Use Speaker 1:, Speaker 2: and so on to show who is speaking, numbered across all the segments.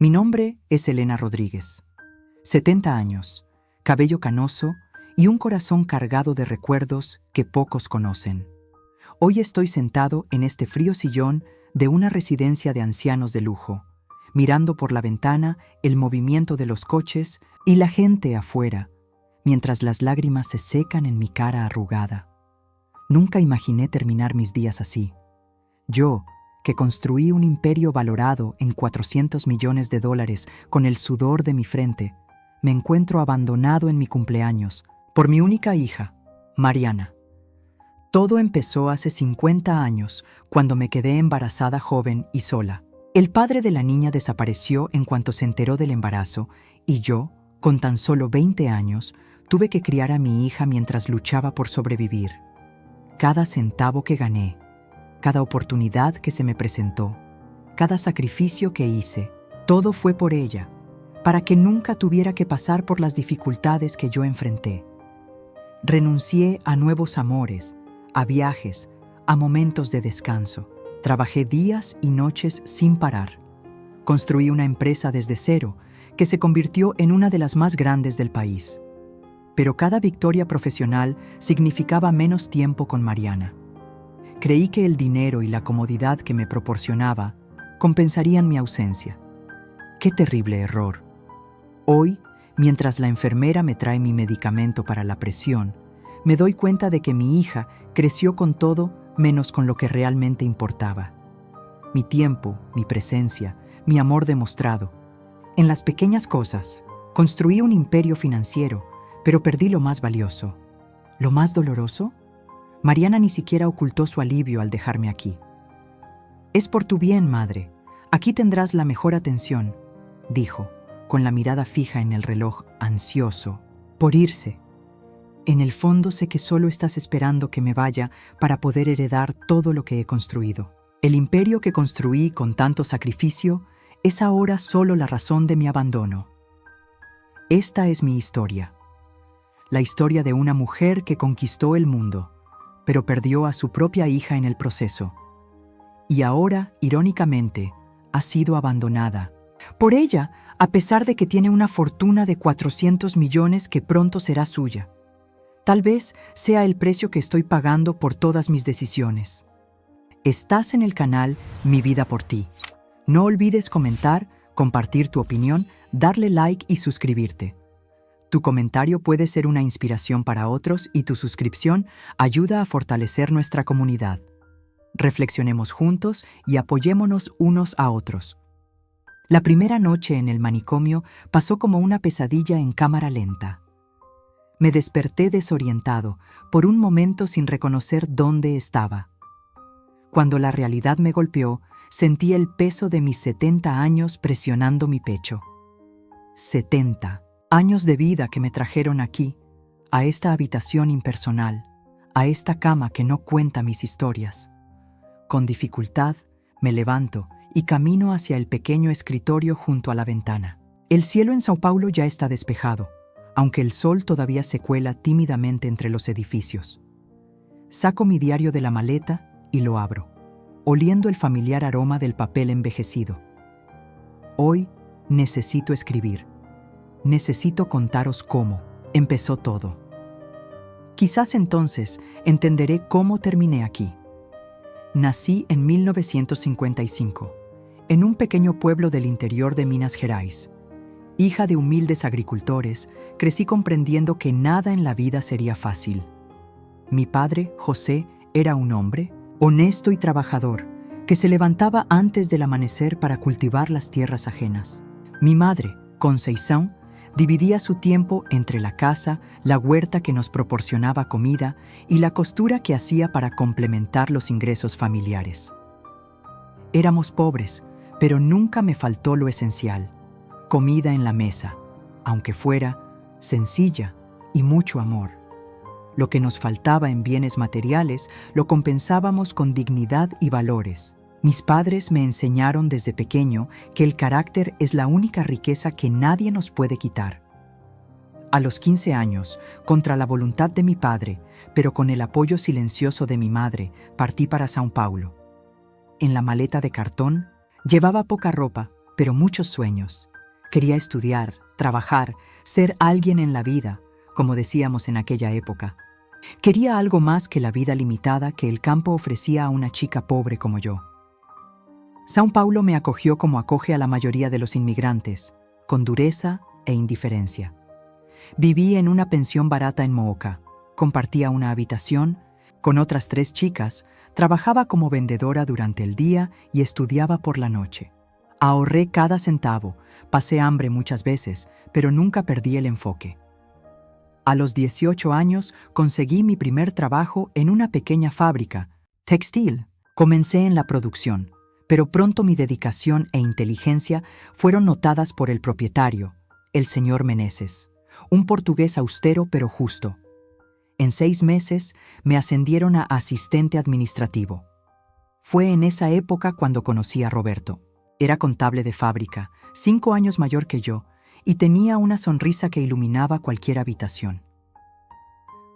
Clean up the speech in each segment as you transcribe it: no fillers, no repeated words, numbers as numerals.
Speaker 1: Mi nombre es Elena Rodríguez. 70 años, cabello canoso y un corazón cargado de recuerdos que pocos conocen. Hoy estoy sentado en este frío sillón de una residencia de ancianos de lujo, mirando por la ventana el movimiento de los coches y la gente afuera, mientras las lágrimas se secan en mi cara arrugada. Nunca imaginé terminar mis días así. Yo, que construí un imperio valorado en $400 millones con el sudor de mi frente, me encuentro abandonado en mi cumpleaños por mi única hija, Mariana. Todo empezó hace 50 años, cuando me quedé embarazada joven y sola. El padre de la niña desapareció en cuanto se enteró del embarazo y yo, con tan solo 20 años, tuve que criar a mi hija mientras luchaba por sobrevivir. Cada centavo que gané, cada oportunidad que se me presentó, cada sacrificio que hice, todo fue por ella, para que nunca tuviera que pasar por las dificultades que yo enfrenté. Renuncié a nuevos amores, a viajes, a momentos de descanso. Trabajé días y noches sin parar. Construí una empresa desde cero, que se convirtió en una de las más grandes del país. Pero cada victoria profesional significaba menos tiempo con Mariana. Creí que el dinero y la comodidad que me proporcionaba compensarían mi ausencia. ¡Qué terrible error! Hoy, mientras la enfermera me trae mi medicamento para la presión, me doy cuenta de que mi hija creció con todo menos con lo que realmente importaba. Mi tiempo, mi presencia, mi amor demostrado. En las pequeñas cosas, construí un imperio financiero, pero perdí lo más valioso. ¿Lo más doloroso? Mariana ni siquiera ocultó su alivio al dejarme aquí. «Es por tu bien, madre. Aquí tendrás la mejor atención», dijo, con la mirada fija en el reloj, ansioso por irse. «En el fondo sé que solo estás esperando que me vaya para poder heredar todo lo que he construido. El imperio que construí con tanto sacrificio es ahora solo la razón de mi abandono. Esta es mi historia. La historia de una mujer que conquistó el mundo, pero perdió a su propia hija en el proceso. Y ahora, irónicamente, ha sido abandonada. Por ella, a pesar de que tiene una fortuna de 400 millones que pronto será suya. Tal vez sea el precio que estoy pagando por todas mis decisiones. Estás en el canal Mi Vida por Ti. No olvides comentar, compartir tu opinión, darle like y suscribirte. Tu comentario puede ser una inspiración para otros y tu suscripción ayuda a fortalecer nuestra comunidad. Reflexionemos juntos y apoyémonos unos a otros. La primera noche en el manicomio pasó como una pesadilla en cámara lenta. Me desperté desorientado, por un momento sin reconocer dónde estaba. Cuando la realidad me golpeó, sentí el peso de mis 70 años presionando mi pecho. 70 años de vida que me trajeron aquí, a esta habitación impersonal, a esta cama que no cuenta mis historias. Con dificultad, me levanto y camino hacia el pequeño escritorio junto a la ventana. El cielo en São Paulo ya está despejado, aunque el sol todavía se cuela tímidamente entre los edificios. Saco mi diario de la maleta y lo abro, oliendo el familiar aroma del papel envejecido. Hoy necesito escribir. Necesito contaros cómo empezó todo. Quizás entonces entenderé cómo terminé aquí. Nací en 1955, en un pequeño pueblo del interior de Minas Gerais. Hija de humildes agricultores, crecí comprendiendo que nada en la vida sería fácil. Mi padre, José, era un hombre honesto y trabajador, que se levantaba antes del amanecer para cultivar las tierras ajenas. Mi madre, Conceição, dividía su tiempo entre la casa, la huerta que nos proporcionaba comida y la costura que hacía para complementar los ingresos familiares. Éramos pobres, pero nunca me faltó lo esencial: comida en la mesa, aunque fuera sencilla y mucho amor. Lo que nos faltaba en bienes materiales lo compensábamos con dignidad y valores. Mis padres me enseñaron desde pequeño que el carácter es la única riqueza que nadie nos puede quitar. A los 15 años, contra la voluntad de mi padre, pero con el apoyo silencioso de mi madre, partí para São Paulo. En la maleta de cartón, llevaba poca ropa, pero muchos sueños. Quería estudiar, trabajar, ser alguien en la vida, como decíamos en aquella época. Quería algo más que la vida limitada que el campo ofrecía a una chica pobre como yo. São Paulo me acogió como acoge a la mayoría de los inmigrantes, con dureza e indiferencia. Viví en una pensión barata en Mooca, compartía una habitación con otras 3 chicas, trabajaba como vendedora durante el día y estudiaba por la noche. Ahorré cada centavo, pasé hambre muchas veces, pero nunca perdí el enfoque. A los 18 años conseguí mi primer trabajo en una pequeña fábrica, textil. Comencé en la producción, pero pronto mi dedicación e inteligencia fueron notadas por el propietario, el señor Meneses, un portugués austero pero justo. En 6 meses me ascendieron a asistente administrativo. Fue en esa época cuando conocí a Roberto. Era contable de fábrica, 5 años mayor que yo, y tenía una sonrisa que iluminaba cualquier habitación.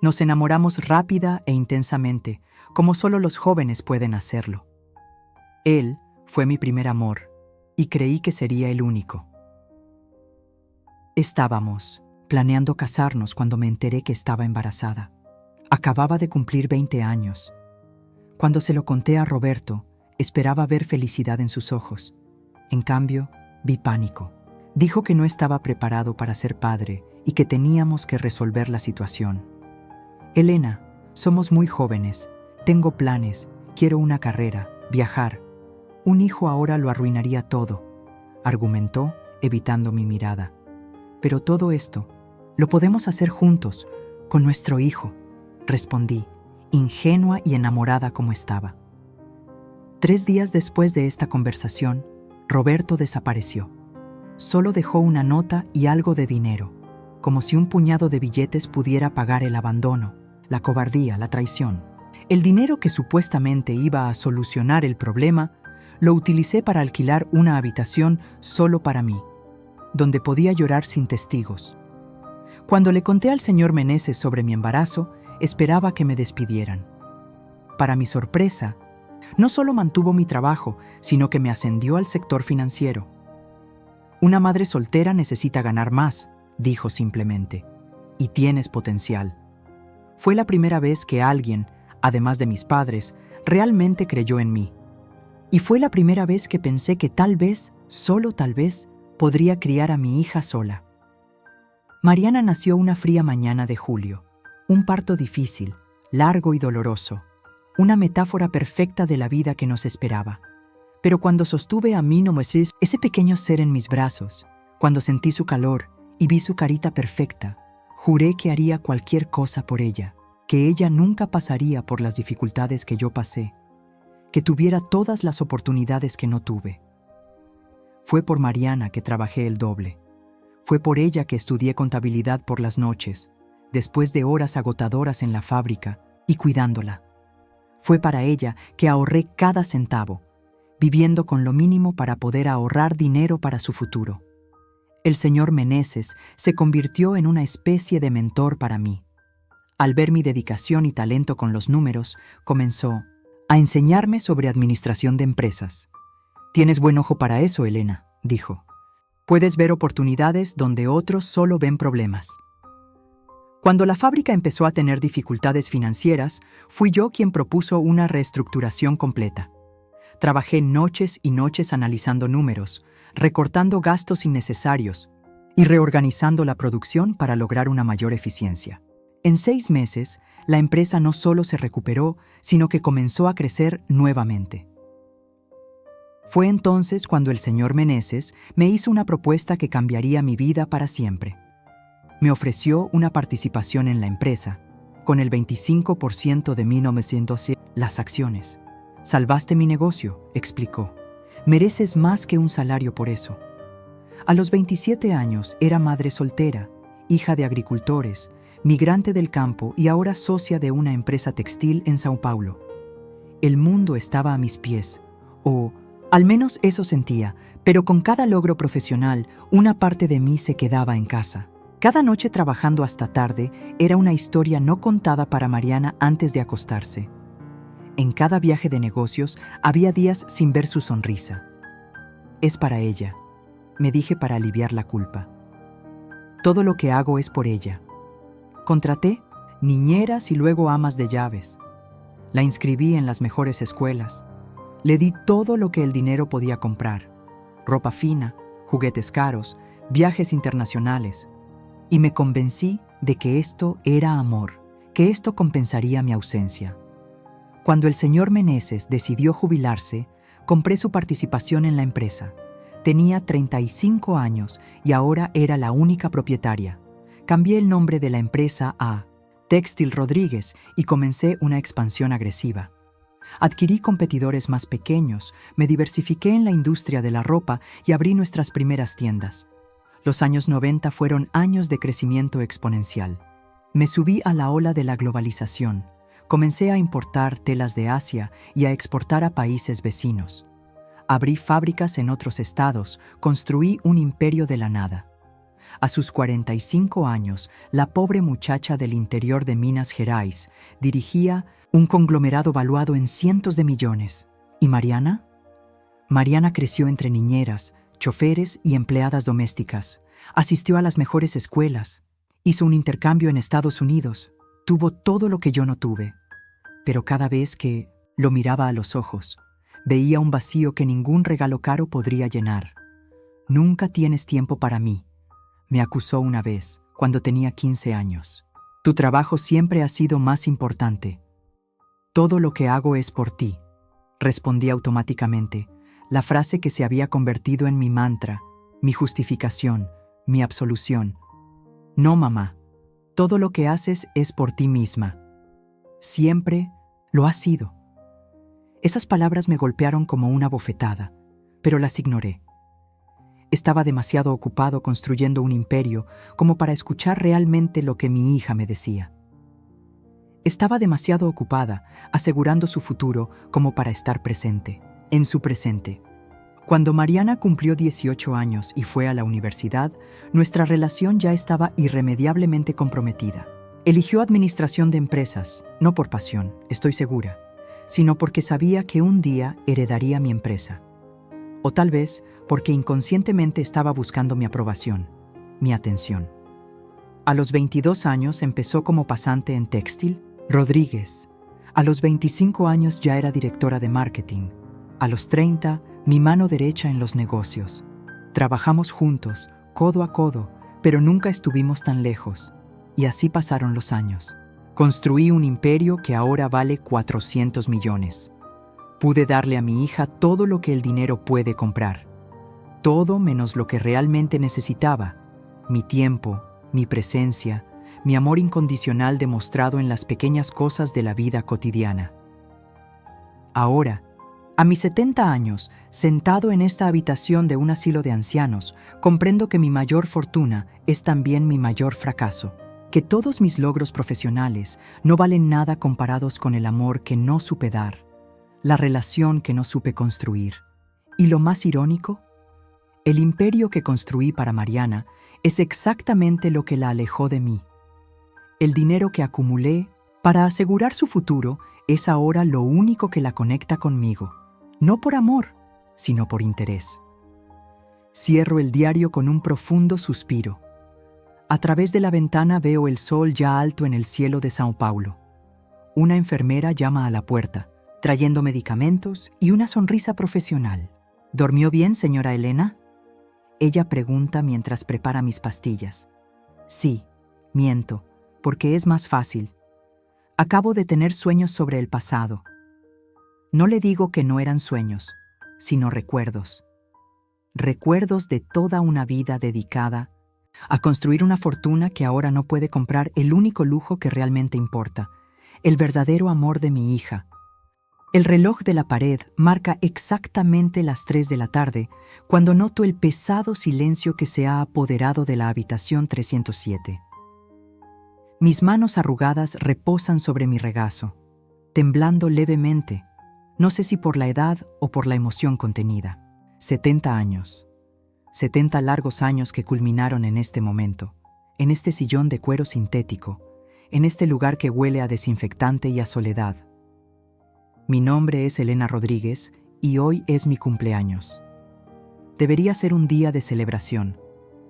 Speaker 1: Nos enamoramos rápida e intensamente, como solo los jóvenes pueden hacerlo. Él fue mi primer amor, y creí que sería el único. Estábamos planeando casarnos cuando me enteré que estaba embarazada. Acababa de cumplir 20 años. Cuando se lo conté a Roberto, esperaba ver felicidad en sus ojos. En cambio, vi pánico. Dijo que no estaba preparado para ser padre y que teníamos que resolver la situación. Elena, somos muy jóvenes. Tengo planes, quiero una carrera, viajar. Un hijo ahora lo arruinaría todo, argumentó, evitando mi mirada. Pero todo esto lo podemos hacer juntos, con nuestro hijo, respondí, ingenua y enamorada como estaba. 3 días después de esta conversación, Roberto desapareció. Solo dejó una nota y algo de dinero, como si un puñado de billetes pudiera pagar el abandono, la cobardía, la traición. El dinero que supuestamente iba a solucionar el problema, lo utilicé para alquilar una habitación solo para mí, donde podía llorar sin testigos. Cuando le conté al señor Meneses sobre mi embarazo, esperaba que me despidieran. Para mi sorpresa, no solo mantuvo mi trabajo, sino que me ascendió al sector financiero. Una madre soltera necesita ganar más, dijo simplemente, y tienes potencial. Fue la primera vez que alguien, además de mis padres, realmente creyó en mí. Y fue la primera vez que pensé que tal vez, solo tal vez, podría criar a mi hija sola. Mariana nació una fría mañana de julio. Un parto difícil, largo y doloroso. Una metáfora perfecta de la vida que nos esperaba. Pero cuando sostuve a Mino Moisés, ese pequeño ser en mis brazos, cuando sentí su calor y vi su carita perfecta, juré que haría cualquier cosa por ella, que ella nunca pasaría por las dificultades que yo pasé, que tuviera todas las oportunidades que no tuve. Fue por Mariana que trabajé el doble. Fue por ella que estudié contabilidad por las noches, después de horas agotadoras en la fábrica y cuidándola. Fue para ella que ahorré cada centavo, viviendo con lo mínimo para poder ahorrar dinero para su futuro. El señor Meneses se convirtió en una especie de mentor para mí. Al ver mi dedicación y talento con los números, comenzó a enseñarme sobre administración de empresas. «Tienes buen ojo para eso, Elena», dijo. «Puedes ver oportunidades donde otros solo ven problemas». Cuando la fábrica empezó a tener dificultades financieras, fui yo quien propuso una reestructuración completa. Trabajé noches y noches analizando números, recortando gastos innecesarios y reorganizando la producción para lograr una mayor eficiencia. En 6 meses, la empresa no solo se recuperó, sino que comenzó a crecer nuevamente. Fue entonces cuando el señor Meneses me hizo una propuesta que cambiaría mi vida para siempre. Me ofreció una participación en la empresa, con el 25% de 1900 las acciones. «Salvaste mi negocio», explicó. «Mereces más que un salario por eso». A los 27 años era madre soltera, hija de agricultores, migrante del campo y ahora socia de una empresa textil en São Paulo. El mundo estaba a mis pies, o al menos eso sentía, pero con cada logro profesional, una parte de mí se quedaba en casa. Cada noche trabajando hasta tarde era una historia no contada para Mariana antes de acostarse. En cada viaje de negocios había días sin ver su sonrisa. «Es para ella», me dije para aliviar la culpa. Todo lo que hago es por ella. Contraté niñeras y luego amas de llaves. La inscribí en las mejores escuelas. Le di todo lo que el dinero podía comprar: ropa fina, juguetes caros, viajes internacionales. Y me convencí de que esto era amor, que esto compensaría mi ausencia. Cuando el señor Meneses decidió jubilarse, compré su participación en la empresa. Tenía 35 años y ahora era la única propietaria. Cambié el nombre de la empresa a Textil Rodríguez y comencé una expansión agresiva. Adquirí competidores más pequeños, me diversifiqué en la industria de la ropa y abrí nuestras primeras tiendas. Los años 90 fueron años de crecimiento exponencial. Me subí a la ola de la globalización. Comencé a importar telas de Asia y a exportar a países vecinos. Abrí fábricas en otros estados, construí un imperio de la nada. A sus 45 años, la pobre muchacha del interior de Minas Gerais dirigía un conglomerado valuado en cientos de millones. ¿Y Mariana? Mariana creció entre niñeras, choferes y empleadas domésticas. Asistió a las mejores escuelas. Hizo un intercambio en Estados Unidos. Tuvo todo lo que yo no tuve. Pero cada vez que lo miraba a los ojos, veía un vacío que ningún regalo caro podría llenar. «Nunca tienes tiempo para mí», me acusó una vez, cuando tenía 15 años. «Tu trabajo siempre ha sido más importante». «Todo lo que hago es por ti», respondí automáticamente, la frase que se había convertido en mi mantra, mi justificación, mi absolución. «No, mamá, todo lo que haces es por ti misma. Siempre lo has sido». Esas palabras me golpearon como una bofetada, pero las ignoré. Estaba demasiado ocupado construyendo un imperio como para escuchar realmente lo que mi hija me decía. Estaba demasiado ocupada asegurando su futuro como para estar presente, en su presente. Cuando Mariana cumplió 18 años y fue a la universidad, nuestra relación ya estaba irremediablemente comprometida. Eligió administración de empresas, no por pasión, estoy segura, sino porque sabía que un día heredaría mi empresa. O tal vez porque inconscientemente estaba buscando mi aprobación, mi atención. A los 22 años empezó como pasante en Textil Rodríguez. A los 25 años ya era directora de marketing. A los 30, mi mano derecha en los negocios. Trabajamos juntos, codo a codo, pero nunca estuvimos tan lejos. Y así pasaron los años. Construí un imperio que ahora vale 400 millones. Pude darle a mi hija todo lo que el dinero puede comprar. Todo menos lo que realmente necesitaba: mi tiempo, mi presencia, mi amor incondicional demostrado en las pequeñas cosas de la vida cotidiana. Ahora, a mis 70 años, sentado en esta habitación de un asilo de ancianos, comprendo que mi mayor fortuna es también mi mayor fracaso. Que todos mis logros profesionales no valen nada comparados con el amor que no supe dar, la relación que no supe construir. Y lo más irónico, el imperio que construí para Mariana es exactamente lo que la alejó de mí. El dinero que acumulé para asegurar su futuro es ahora lo único que la conecta conmigo, no por amor, sino por interés. Cierro el diario con un profundo suspiro. A través de la ventana veo el sol ya alto en el cielo de Sao Paulo. Una enfermera llama a la puerta, trayendo medicamentos y una sonrisa profesional. ¿Dormió bien, señora Elena?, ella pregunta mientras prepara mis pastillas. Sí, miento, porque es más fácil. Acabo de tener sueños sobre el pasado. No le digo que no eran sueños, sino recuerdos. Recuerdos de toda una vida dedicada a construir una fortuna que ahora no puede comprar el único lujo que realmente importa, el verdadero amor de mi hija. El reloj de la pared marca exactamente las 3 de la tarde cuando noto el pesado silencio que se ha apoderado de la habitación 307. Mis manos arrugadas reposan sobre mi regazo, temblando levemente, no sé si por la edad o por la emoción contenida. 70 años. 70 largos años que culminaron en este momento, en este sillón de cuero sintético, en este lugar que huele a desinfectante y a soledad. Mi nombre es Elena Rodríguez y hoy es mi cumpleaños. Debería ser un día de celebración,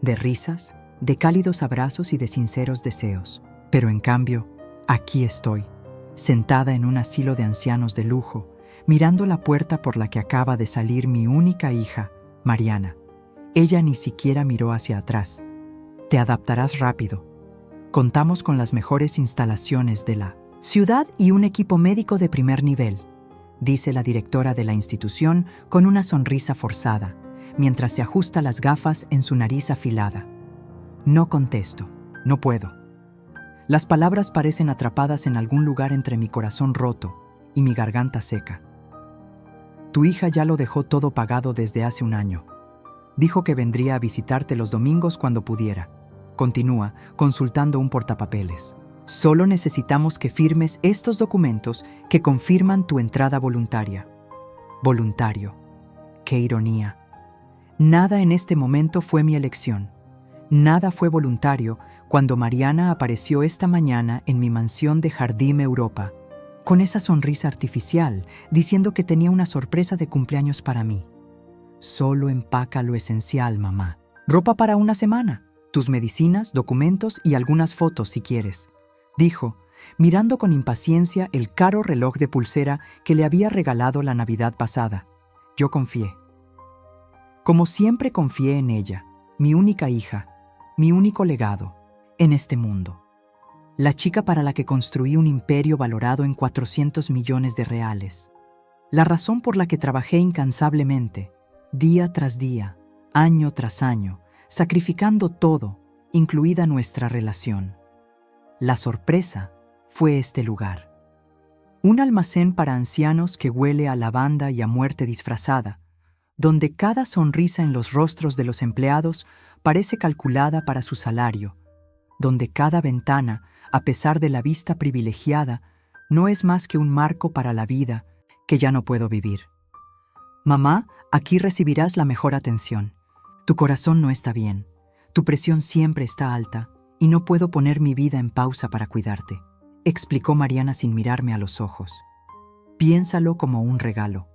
Speaker 1: de risas, de cálidos abrazos y de sinceros deseos. Pero en cambio, aquí estoy, sentada en un asilo de ancianos de lujo, mirando la puerta por la que acaba de salir mi única hija, Mariana. Ella ni siquiera miró hacia atrás. Te adaptarás rápido. Contamos con las mejores instalaciones de la ciudad y un equipo médico de primer nivel, dice la directora de la institución con una sonrisa forzada, mientras se ajusta las gafas en su nariz afilada. No contesto, no puedo. Las palabras parecen atrapadas en algún lugar entre mi corazón roto y mi garganta seca. Tu hija ya lo dejó todo pagado desde hace un año. Dijo que vendría a visitarte los domingos cuando pudiera. Continúa, consultando un portapapeles. Solo necesitamos que firmes estos documentos que confirman tu entrada voluntaria. Voluntario. ¡Qué ironía! Nada en este momento fue mi elección. Nada fue voluntario cuando Mariana apareció esta mañana en mi mansión de Jardín Europa, con esa sonrisa artificial, diciendo que tenía una sorpresa de cumpleaños para mí. Solo empaca lo esencial, mamá. Ropa para una semana, tus medicinas, documentos y algunas fotos si quieres, dijo, mirando con impaciencia el caro reloj de pulsera que le había regalado la Navidad pasada. Yo confié. Como siempre confié en ella, mi única hija, mi único legado, en este mundo. La chica para la que construí un imperio valorado en 400 millones de reales. La razón por la que trabajé incansablemente, día tras día, año tras año, sacrificando todo, incluida nuestra relación. La sorpresa fue este lugar. Un almacén para ancianos que huele a lavanda y a muerte disfrazada, donde cada sonrisa en los rostros de los empleados parece calculada para su salario, donde cada ventana, a pesar de la vista privilegiada, no es más que un marco para la vida que ya no puedo vivir. Mamá, aquí recibirás la mejor atención. Tu corazón no está bien, tu presión siempre está alta y no puedo poner mi vida en pausa para cuidarte, explicó Mariana sin mirarme a los ojos. Piénsalo como un regalo.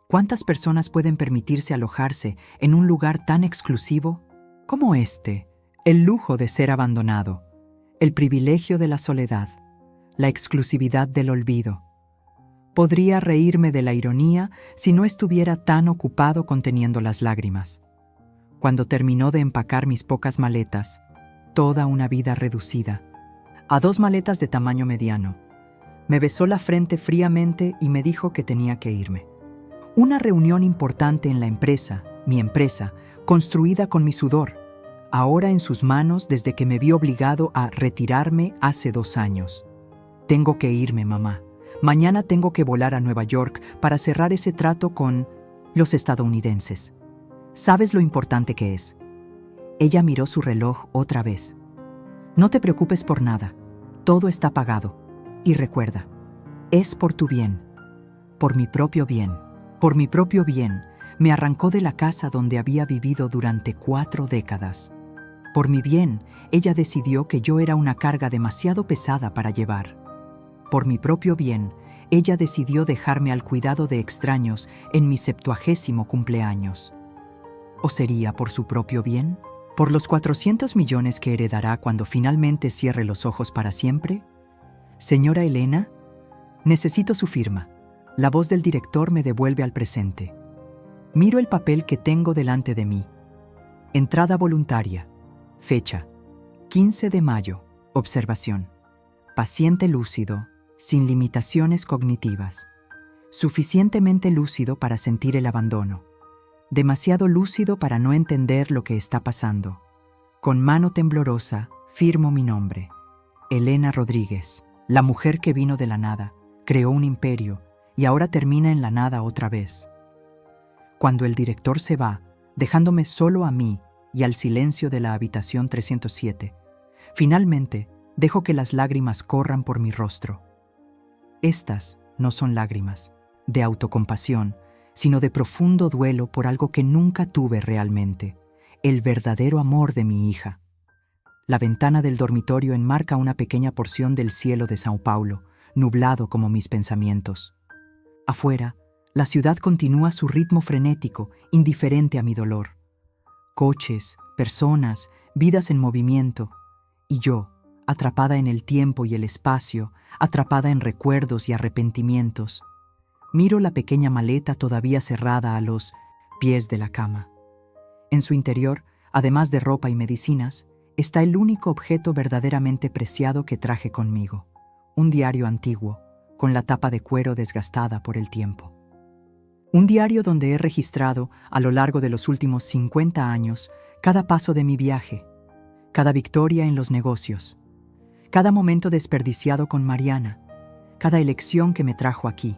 Speaker 1: ¿Cuántas personas pueden permitirse alojarse en un lugar tan exclusivo como este? El lujo de ser abandonado, el privilegio de la soledad, la exclusividad del olvido. Podría reírme de la ironía si no estuviera tan ocupado conteniendo las lágrimas. Cuando terminó de empacar mis pocas maletas, toda una vida reducida, a 2 maletas de tamaño mediano, me besó la frente fríamente y me dijo que tenía que irme. Una reunión importante en la empresa, mi empresa, construida con mi sudor, ahora en sus manos desde que me vi obligado a retirarme hace 2 años. Tengo que irme, mamá. Mañana tengo que volar a Nueva York para cerrar ese trato con los estadounidenses. ¿Sabes lo importante que es? Ella miró su reloj otra vez. No te preocupes por nada. Todo está pagado. Y recuerda, es por tu bien. Por mi propio bien. Por mi propio bien, me arrancó de la casa donde había vivido durante 4 décadas. Por mi bien, ella decidió que yo era una carga demasiado pesada para llevar. Por mi propio bien, ella decidió dejarme al cuidado de extraños en mi 70º cumpleaños. ¿O sería por su propio bien? ¿Por los 400 millones que heredará cuando finalmente cierre los ojos para siempre? Señora Elena, necesito su firma. La voz del director me devuelve al presente. Miro el papel que tengo delante de mí. Entrada voluntaria. Fecha: 15 de mayo. Observación: paciente lúcido, sin limitaciones cognitivas. Suficientemente lúcido para sentir el abandono. Demasiado lúcido para no entender lo que está pasando. Con mano temblorosa, firmo mi nombre. Elena Rodríguez, la mujer que vino de la nada, creó un imperio, y ahora termina en la nada otra vez. Cuando el director se va, dejándome solo a mí y al silencio de la habitación 307, finalmente dejo que las lágrimas corran por mi rostro. Estas no son lágrimas de autocompasión, sino de profundo duelo por algo que nunca tuve realmente, el verdadero amor de mi hija. La ventana del dormitorio enmarca una pequeña porción del cielo de Sao Paulo, nublado como mis pensamientos. Afuera, la ciudad continúa su ritmo frenético, indiferente a mi dolor. coches, personas, vidas en movimiento, y yo, atrapada en el tiempo y el espacio, atrapada en recuerdos y arrepentimientos. Miro la pequeña maleta todavía cerrada a los pies de la cama. En su interior, además de ropa y medicinas, está el único objeto verdaderamente preciado que traje conmigo: un diario antiguo, con la tapa de cuero desgastada por el tiempo. Un diario donde he registrado, a lo largo de los últimos 50 años, cada paso de mi viaje, cada victoria en los negocios, cada momento desperdiciado con Mariana, cada elección que me trajo aquí.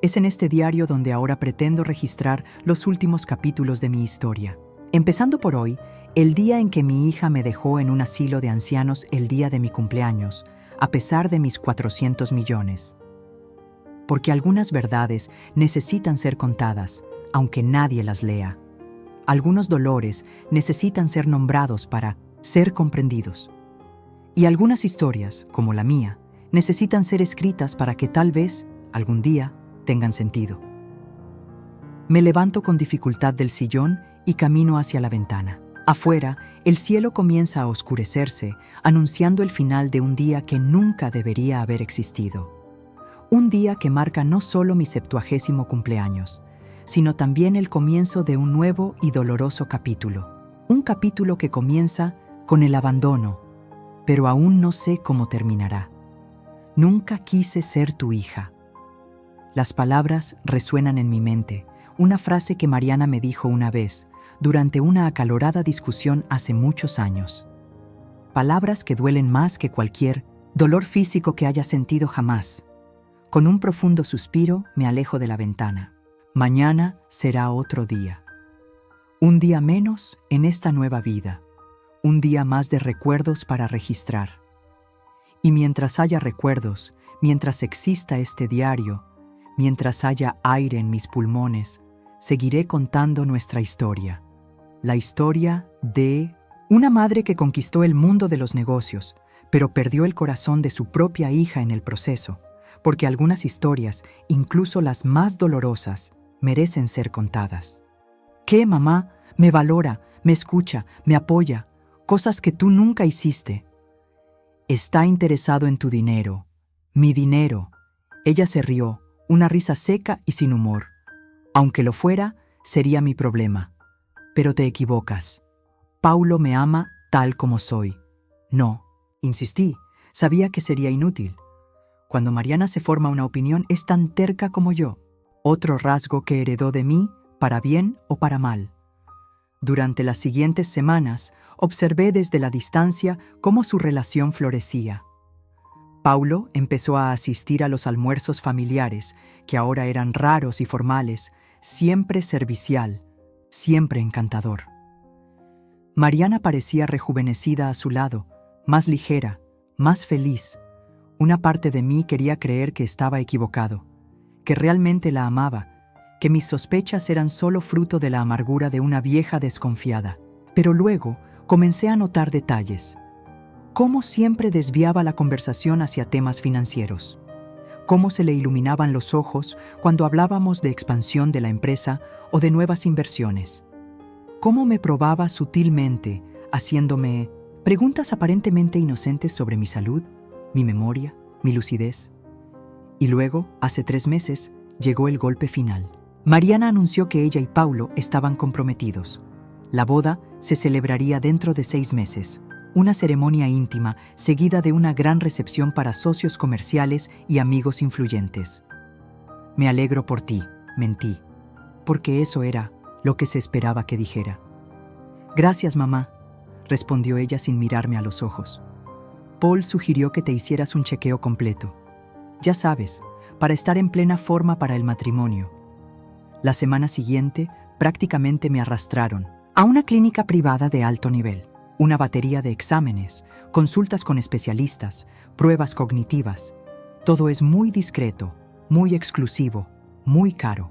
Speaker 1: Es en este diario donde ahora pretendo registrar los últimos capítulos de mi historia. Empezando por hoy, el día en que mi hija me dejó en un asilo de ancianos el día de mi cumpleaños, a pesar de mis 400 millones. Porque algunas verdades necesitan ser contadas, aunque nadie las lea. Algunos dolores necesitan ser nombrados para ser comprendidos. Y algunas historias, como la mía, necesitan ser escritas para que tal vez, algún día, tengan sentido. Me levanto con dificultad del sillón y camino hacia la ventana. Afuera, el cielo comienza a oscurecerse, anunciando el final de un día que nunca debería haber existido. Un día que marca no solo mi 70º cumpleaños, sino también el comienzo de un nuevo y doloroso capítulo. Un capítulo que comienza con el abandono, pero aún no sé cómo terminará. Nunca quise ser tu hija. Las palabras resuenan en mi mente, una frase que Mariana me dijo una vez, durante una acalorada discusión hace muchos años. Palabras que duelen más que cualquier dolor físico que haya sentido jamás. Con un profundo suspiro me alejo de la ventana. Mañana será otro día. Un día menos en esta nueva vida. Un día más de recuerdos para registrar. Y mientras haya recuerdos, mientras exista este diario, mientras haya aire en mis pulmones, seguiré contando nuestra historia. La historia de una madre que conquistó el mundo de los negocios, pero perdió el corazón de su propia hija en el proceso. Porque algunas historias, incluso las más dolorosas, merecen ser contadas. ¿Qué, mamá? Me valora, me escucha, me apoya, cosas que tú nunca hiciste. Está interesado en tu dinero, mi dinero. Ella se rió, una risa seca y sin humor. Aunque lo fuera, sería mi problema. Pero te equivocas. Paulo me ama tal como soy. No, insistí, sabía que sería inútil. Cuando Mariana se forma una opinión es tan terca como yo, otro rasgo que heredó de mí, para bien o para mal. Durante las siguientes semanas, observé desde la distancia cómo su relación florecía. Paulo empezó a asistir a los almuerzos familiares, que ahora eran raros y formales, siempre servicial, siempre encantador. Mariana parecía rejuvenecida a su lado, más ligera, más feliz. Una parte de mí quería creer que estaba equivocado, que realmente la amaba, que mis sospechas eran solo fruto de la amargura de una vieja desconfiada. Pero luego comencé a notar detalles. Cómo siempre desviaba la conversación hacia temas financieros. Cómo se le iluminaban los ojos cuando hablábamos de expansión de la empresa o de nuevas inversiones. Cómo me probaba sutilmente, haciéndome preguntas aparentemente inocentes sobre mi salud, mi memoria, mi lucidez. Y luego, hace 3 meses, llegó el golpe final. Mariana anunció que ella y Paulo estaban comprometidos. La boda se celebraría dentro de 6 meses. Una ceremonia íntima seguida de una gran recepción para socios comerciales y amigos influyentes. Me alegro por ti, mentí, porque eso era lo que se esperaba que dijera. Gracias, mamá, respondió ella sin mirarme a los ojos. Paul sugirió que te hicieras un chequeo completo. Ya sabes, para estar en plena forma para el matrimonio. La semana siguiente, prácticamente me arrastraron a una clínica privada de alto nivel. Una batería de exámenes, consultas con especialistas, pruebas cognitivas. Todo es muy discreto, muy exclusivo, muy caro.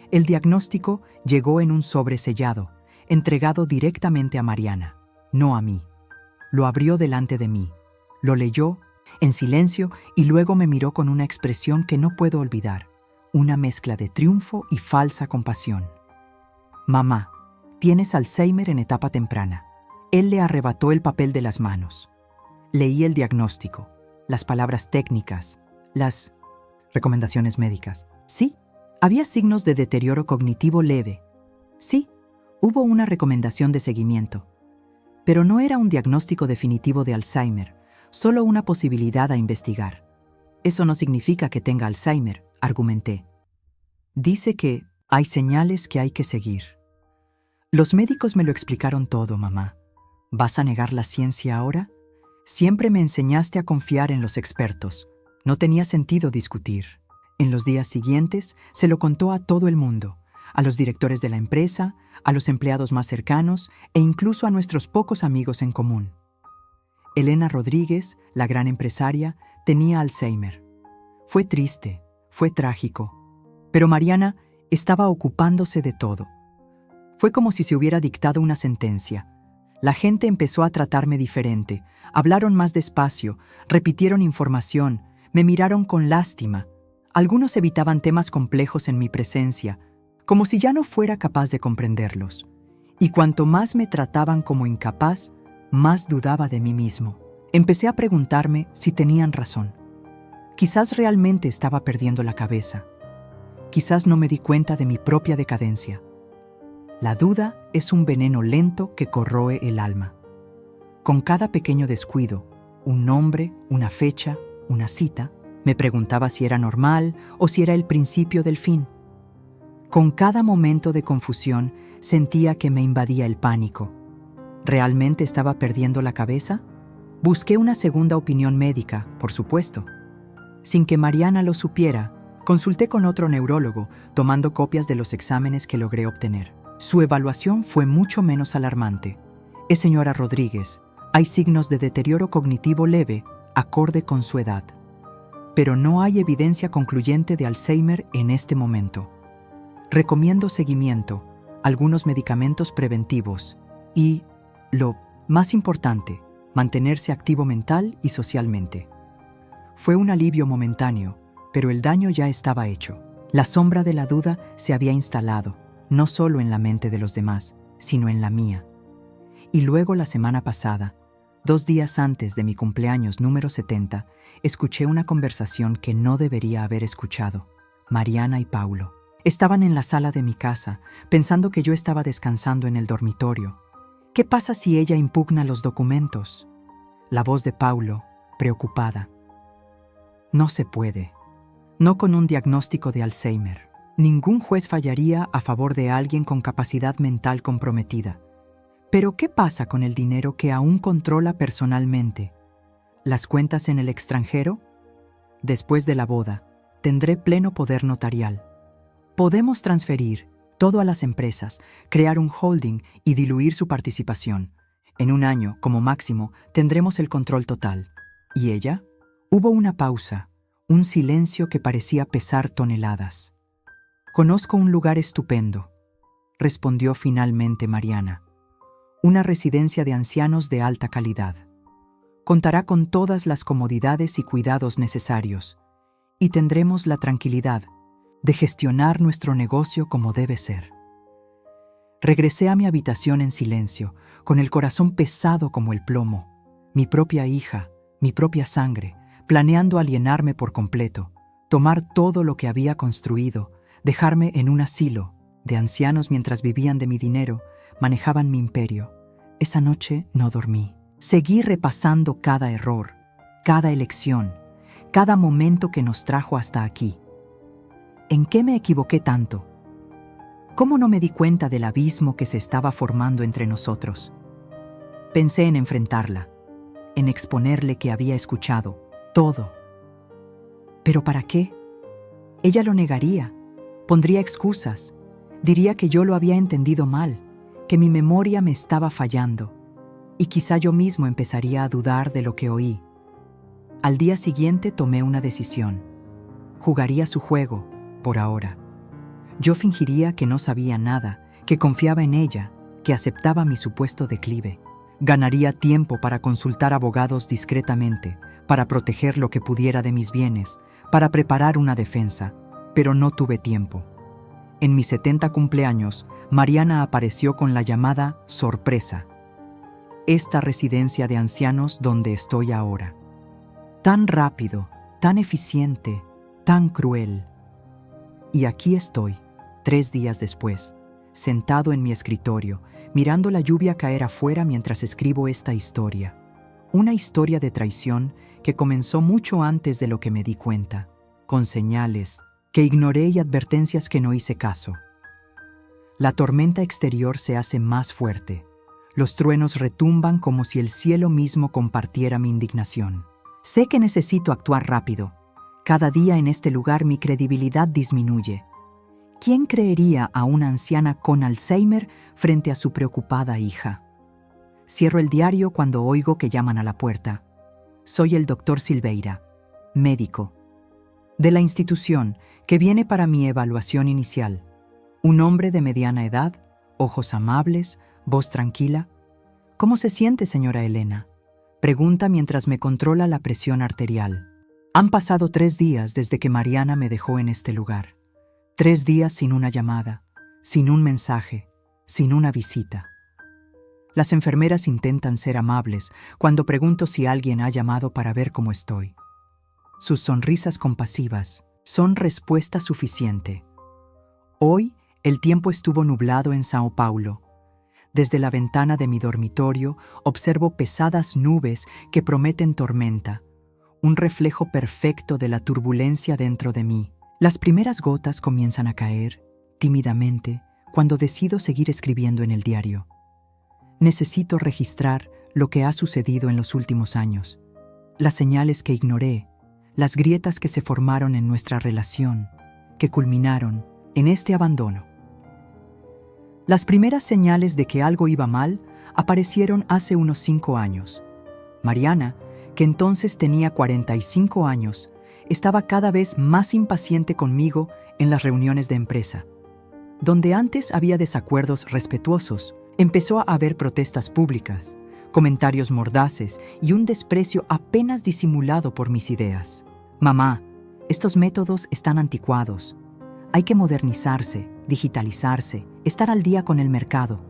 Speaker 1: El diagnóstico llegó en un sobre sellado, entregado directamente a Mariana, no a mí. Lo abrió delante de mí, lo leyó en silencio y luego me miró con una expresión que no puedo olvidar, una mezcla de triunfo y falsa compasión. Mamá, Tienes Alzheimer en etapa temprana. Él le arrebató el papel de las manos. Leí el diagnóstico, las palabras técnicas, las recomendaciones médicas. Sí, había signos de deterioro cognitivo leve. Sí, hubo una recomendación de seguimiento. Pero no era un diagnóstico definitivo de Alzheimer, solo una posibilidad a investigar. Eso no significa que tenga Alzheimer, argumenté. Dice que hay señales que hay que seguir. Los médicos me lo explicaron todo, mamá. ¿Vas a negar la ciencia ahora? Siempre me enseñaste a confiar en los expertos. No tenía sentido discutir. En los días siguientes se lo contó a todo el mundo, a los directores de la empresa, a los empleados más cercanos e incluso a nuestros pocos amigos en común. Elena Rodríguez, la gran empresaria, tenía Alzheimer. Fue triste, fue trágico, pero Mariana estaba ocupándose de todo. Fue como si se hubiera dictado una sentencia. La gente empezó a tratarme diferente, hablaron más despacio, repitieron información, me miraron con lástima. Algunos evitaban temas complejos en mi presencia, como si ya no fuera capaz de comprenderlos. Y cuanto más me trataban como incapaz, más dudaba de mí mismo. Empecé a preguntarme si tenían razón. Quizás realmente estaba perdiendo la cabeza. Quizás no me di cuenta de mi propia decadencia. La duda es un veneno lento que corroe el alma. Con cada pequeño descuido, un nombre, una fecha, una cita, me preguntaba si era normal o si era el principio del fin. Con cada momento de confusión, sentía que me invadía el pánico. ¿Realmente estaba perdiendo la cabeza? Busqué una segunda opinión médica, por supuesto. Sin que Mariana lo supiera, consulté con otro neurólogo, tomando copias de los exámenes que logré obtener. Su evaluación fue mucho menos alarmante. Señora Rodríguez, hay signos de deterioro cognitivo leve, acorde con su edad. Pero no hay evidencia concluyente de Alzheimer en este momento. Recomiendo seguimiento, algunos medicamentos preventivos y, lo más importante, mantenerse activo mental y socialmente. Fue un alivio momentáneo, pero el daño ya estaba hecho. La sombra de la duda se había instalado, no solo en la mente de los demás, sino en la mía. Y luego la semana pasada, 2 días antes de mi cumpleaños número 70, escuché una conversación que no debería haber escuchado. Mariana y Paulo estaban en la sala de mi casa, pensando que yo estaba descansando en el dormitorio. ¿Qué pasa si ella impugna los documentos? La voz de Paulo, preocupada. No se puede. No con un diagnóstico de Alzheimer. Ningún juez fallaría a favor de alguien con capacidad mental comprometida. Pero ¿qué pasa con el dinero que aún controla personalmente? ¿Las cuentas en el extranjero? Después de la boda, tendré pleno poder notarial. Podemos transferir todo a las empresas, crear un holding y diluir su participación. En 1 año, como máximo, tendremos el control total. ¿Y ella? Hubo una pausa, un silencio que parecía pesar toneladas. Conozco un lugar estupendo, respondió finalmente Mariana. Una residencia de ancianos de alta calidad. Contará con todas las comodidades y cuidados necesarios, y tendremos la tranquilidad de gestionar nuestro negocio como debe ser. Regresé a mi habitación en silencio, con el corazón pesado como el plomo. Mi propia hija, mi propia sangre, planeando alienarme por completo, tomar todo lo que había construido, dejarme en un asilo de ancianos mientras vivían de mi dinero, manejaban mi imperio. Esa noche no dormí. Seguí repasando cada error, cada elección, cada momento que nos trajo hasta aquí. ¿En qué me equivoqué tanto? ¿Cómo no me di cuenta del abismo que se estaba formando entre nosotros? Pensé en enfrentarla, en exponerle que había escuchado todo. ¿Pero para qué? Ella lo negaría, pondría excusas, diría que yo lo había entendido mal, que mi memoria me estaba fallando, y quizá yo mismo empezaría a dudar de lo que oí. Al día siguiente tomé una decisión. Jugaría su juego, por ahora. Yo fingiría que no sabía nada, que confiaba en ella, que aceptaba mi supuesto declive. Ganaría tiempo para consultar abogados discretamente, para proteger lo que pudiera de mis bienes, para preparar una defensa, pero no tuve tiempo. en mi 70 cumpleaños, Mariana apareció con la llamada sorpresa. Esta residencia de ancianos donde estoy ahora. Tan rápido, tan eficiente, tan cruel. Y aquí estoy, 3 días después, sentado en mi escritorio, mirando la lluvia caer afuera mientras escribo esta historia. Una historia de traición que comenzó mucho antes de lo que me di cuenta, con señales que ignoré y advertencias que no hice caso. La tormenta exterior se hace más fuerte. Los truenos retumban como si el cielo mismo compartiera mi indignación. Sé que necesito actuar rápido. Cada día en este lugar mi credibilidad disminuye. ¿Quién creería a una anciana con Alzheimer frente a su preocupada hija? Cierro el diario cuando oigo que llaman a la puerta. Soy el doctor Silveira, médico, de la institución que viene para mi evaluación inicial. Un hombre de mediana edad, ojos amables, voz tranquila. ¿Cómo se siente, señora Elena?, pregunta mientras me controla la presión arterial. Han pasado 3 días desde que Mariana me dejó en este lugar. 3 días sin una llamada, sin un mensaje, sin una visita. Las enfermeras intentan ser amables cuando pregunto si alguien ha llamado para ver cómo estoy. Sus sonrisas compasivas son respuesta suficiente. Hoy el tiempo estuvo nublado en Sao Paulo. Desde la ventana de mi dormitorio observo pesadas nubes que prometen tormenta, un reflejo perfecto de la turbulencia dentro de mí. Las primeras gotas comienzan a caer, tímidamente, cuando decido seguir escribiendo en el diario. Necesito registrar lo que ha sucedido en los últimos años, las señales que ignoré, las grietas que se formaron en nuestra relación, que culminaron en este abandono. Las primeras señales de que algo iba mal aparecieron hace unos 5 años. Mariana, que entonces tenía 45 años, estaba cada vez más impaciente conmigo en las reuniones de empresa. Donde antes había desacuerdos respetuosos, empezó a haber protestas públicas, comentarios mordaces y un desprecio apenas disimulado por mis ideas. Mamá, estos métodos están anticuados. Hay que modernizarse, digitalizarse, estar al día con el mercado,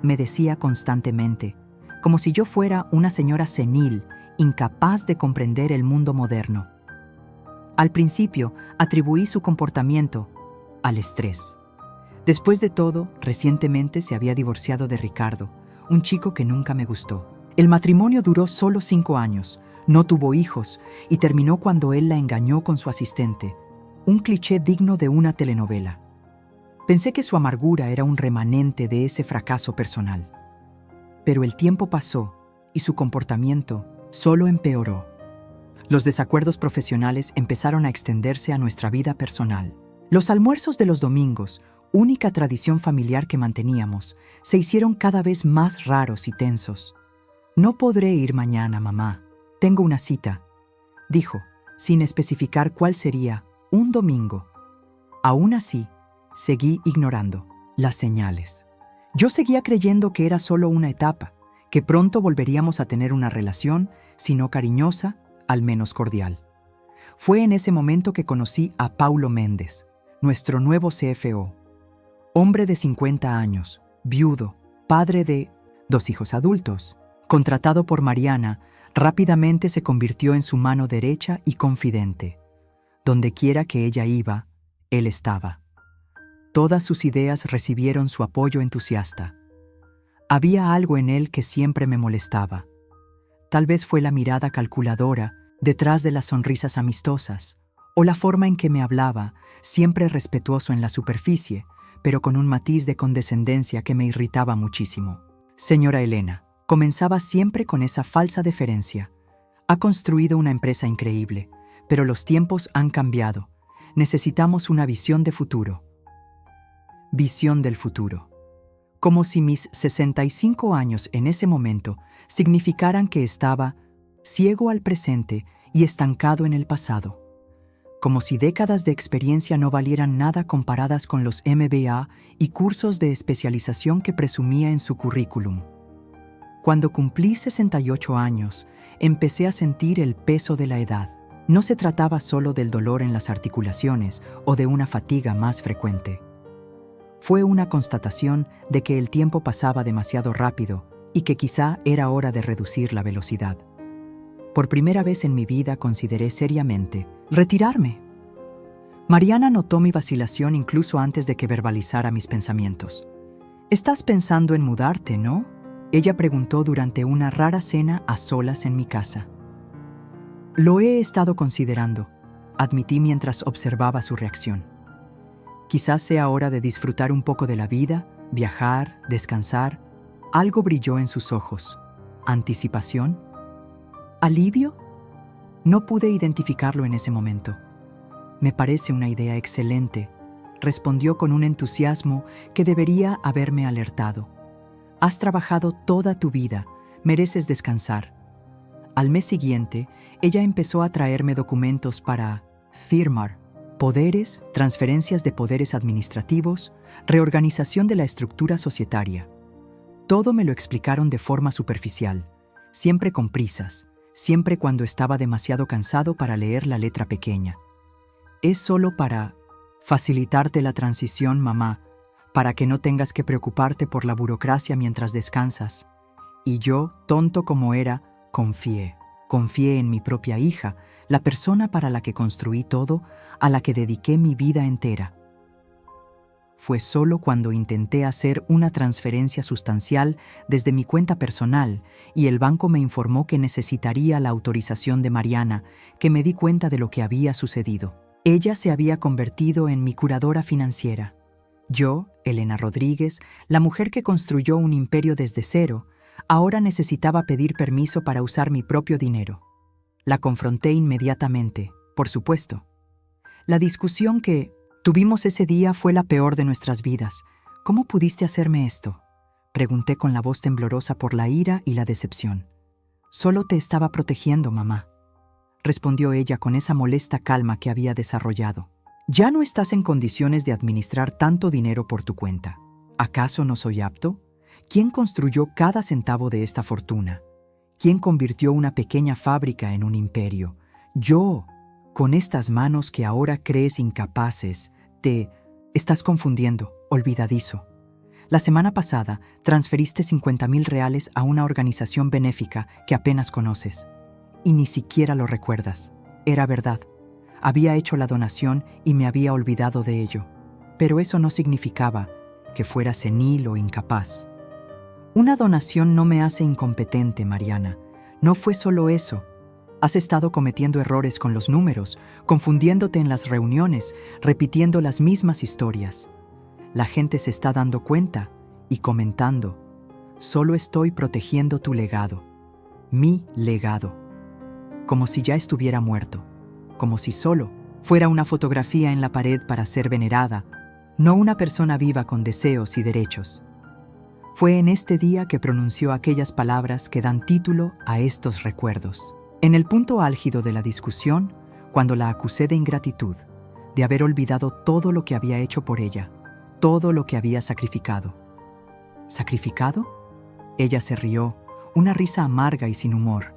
Speaker 1: me decía constantemente, como si yo fuera una señora senil, incapaz de comprender el mundo moderno. Al principio, atribuí su comportamiento al estrés. Después de todo, recientemente se había divorciado de Ricardo, un chico que nunca me gustó. El matrimonio duró solo 5 años, no tuvo hijos y terminó cuando él la engañó con su asistente, un cliché digno de una telenovela. Pensé que su amargura era un remanente de ese fracaso personal. Pero el tiempo pasó y su comportamiento solo empeoró. Los desacuerdos profesionales empezaron a extenderse a nuestra vida personal. Los almuerzos de los domingos, única tradición familiar que manteníamos, se hicieron cada vez más raros y tensos. No podré ir mañana, mamá. Tengo una cita, dijo, sin especificar cuál sería, un domingo. Aún así, seguí ignorando las señales. Yo seguía creyendo que era solo una etapa, que pronto volveríamos a tener una relación, si no cariñosa, al menos cordial. Fue en ese momento que conocí a Paulo Méndez, nuestro nuevo CFO. Hombre de 50 años, viudo, padre de 2 hijos adultos. Contratado por Mariana, rápidamente se convirtió en su mano derecha y confidente. Donde quiera que ella iba, él estaba. Todas sus ideas recibieron su apoyo entusiasta. Había algo en él que siempre me molestaba. Tal vez fue la mirada calculadora detrás de las sonrisas amistosas, o la forma en que me hablaba, siempre respetuoso en la superficie, pero con un matiz de condescendencia que me irritaba muchísimo. Señora Elena, comenzaba siempre con esa falsa deferencia. Ha construido una empresa increíble, pero los tiempos han cambiado. Necesitamos una visión de futuro. Visión del futuro. Como si mis 65 años en ese momento significaran que estaba ciego al presente y estancado en el pasado. Como si décadas de experiencia no valieran nada comparadas con los MBA y cursos de especialización que presumía en su currículum. Cuando cumplí 68 años, empecé a sentir el peso de la edad. No se trataba solo del dolor en las articulaciones o de una fatiga más frecuente. Fue una constatación de que el tiempo pasaba demasiado rápido y que quizá era hora de reducir la velocidad. Por primera vez en mi vida consideré seriamente retirarme. Mariana notó mi vacilación incluso antes de que verbalizara mis pensamientos. «Estás pensando en mudarte, ¿no?», ella preguntó durante una rara cena a solas en mi casa. «Lo he estado considerando», admití mientras observaba su reacción. «Quizás sea hora de disfrutar un poco de la vida, viajar, descansar». Algo brilló en sus ojos. ¿Anticipación? ¿Alivio? No pude identificarlo en ese momento. «Me parece una idea excelente», respondió con un entusiasmo que debería haberme alertado. «Has trabajado toda tu vida, mereces descansar». Al mes siguiente, ella empezó a traerme documentos para firmar: poderes, transferencias de poderes administrativos, reorganización de la estructura societaria. Todo me lo explicaron de forma superficial, siempre con prisas, siempre cuando estaba demasiado cansado para leer la letra pequeña. «Es solo para facilitarte la transición, mamá, para que no tengas que preocuparte por la burocracia mientras descansas». Y yo, tonto como era, confié en mi propia hija, la persona para la que construí todo, a la que dediqué mi vida entera. Fue solo cuando intenté hacer una transferencia sustancial desde mi cuenta personal y el banco me informó que necesitaría la autorización de Mariana que me di cuenta de lo que había sucedido. Ella se había convertido en mi curadora financiera. Yo, Elena Rodríguez, la mujer que construyó un imperio desde cero, ahora necesitaba pedir permiso para usar mi propio dinero. La confronté inmediatamente, por supuesto. La discusión que tuvimos ese día fue la peor de nuestras vidas. «¿Cómo pudiste hacerme esto?», pregunté con la voz temblorosa por la ira y la decepción. «Solo te estaba protegiendo, mamá», respondió ella con esa molesta calma que había desarrollado. «Ya no estás en condiciones de administrar tanto dinero por tu cuenta. ¿Acaso no soy apto? ¿Quién construyó cada centavo de esta fortuna? ¿Quién convirtió una pequeña fábrica en un imperio? Yo, con estas manos que ahora crees incapaces. Te estás confundiendo, olvidadizo. La semana pasada transferiste 50,000 reales a una organización benéfica que apenas conoces. Y ni siquiera lo recuerdas. Era verdad. Había hecho la donación y me había olvidado de ello. Pero eso no significaba que fuera senil o incapaz. Una donación no me hace incompetente, Mariana. No fue solo eso. Has estado cometiendo errores con los números, confundiéndote en las reuniones, repitiendo las mismas historias. La gente se está dando cuenta y comentando. Solo estoy protegiendo tu legado. Mi legado. Como si ya estuviera muerto. Como si solo fuera una fotografía en la pared para ser venerada, no una persona viva con deseos y derechos. Fue en este día que pronunció aquellas palabras que dan título a estos recuerdos. En el punto álgido de la discusión, cuando la acusé de ingratitud, de haber olvidado todo lo que había hecho por ella, todo lo que había sacrificado. ¿Sacrificado? Ella se rió, una risa amarga y sin humor.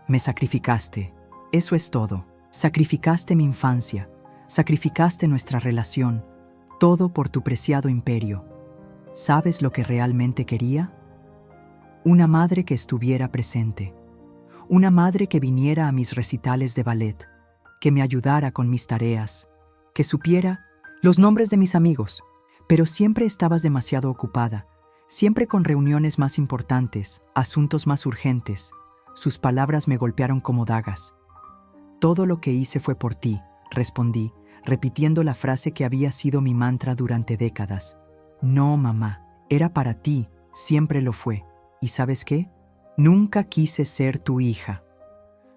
Speaker 1: Me sacrificaste, eso es todo. Sacrificaste mi infancia, sacrificaste nuestra relación, todo por tu preciado imperio. ¿Sabes lo que realmente quería? Una madre que estuviera presente. Una madre que viniera a mis recitales de ballet, que me ayudara con mis tareas, que supiera los nombres de mis amigos. Pero siempre estabas demasiado ocupada, siempre con reuniones más importantes, asuntos más urgentes. Sus palabras me golpearon como dagas. Todo lo que hice fue por ti, respondí, repitiendo la frase que había sido mi mantra durante décadas. No, mamá, era para ti, siempre lo fue. ¿Y sabes qué? Nunca quise ser tu hija.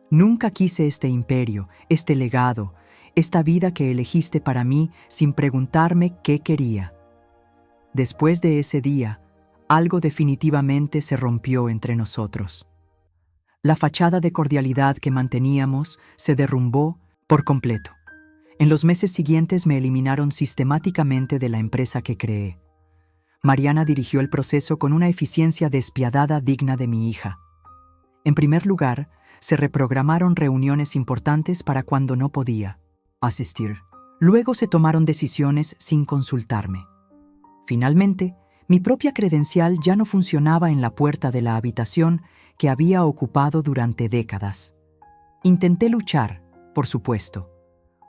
Speaker 1: Nunca quise este imperio, este legado, esta vida que elegiste para mí sin preguntarme qué quería. Después de ese día, algo definitivamente se rompió entre nosotros. La fachada de cordialidad que manteníamos se derrumbó por completo. En los meses siguientes me eliminaron sistemáticamente de la empresa que creé. Mariana dirigió el proceso con una eficiencia despiadada digna de mi hija. En primer lugar, se reprogramaron reuniones importantes para cuando no podía asistir. Luego se tomaron decisiones sin consultarme. Finalmente, mi propia credencial ya no funcionaba en la puerta de la habitación que había ocupado durante décadas. Intenté luchar, por supuesto.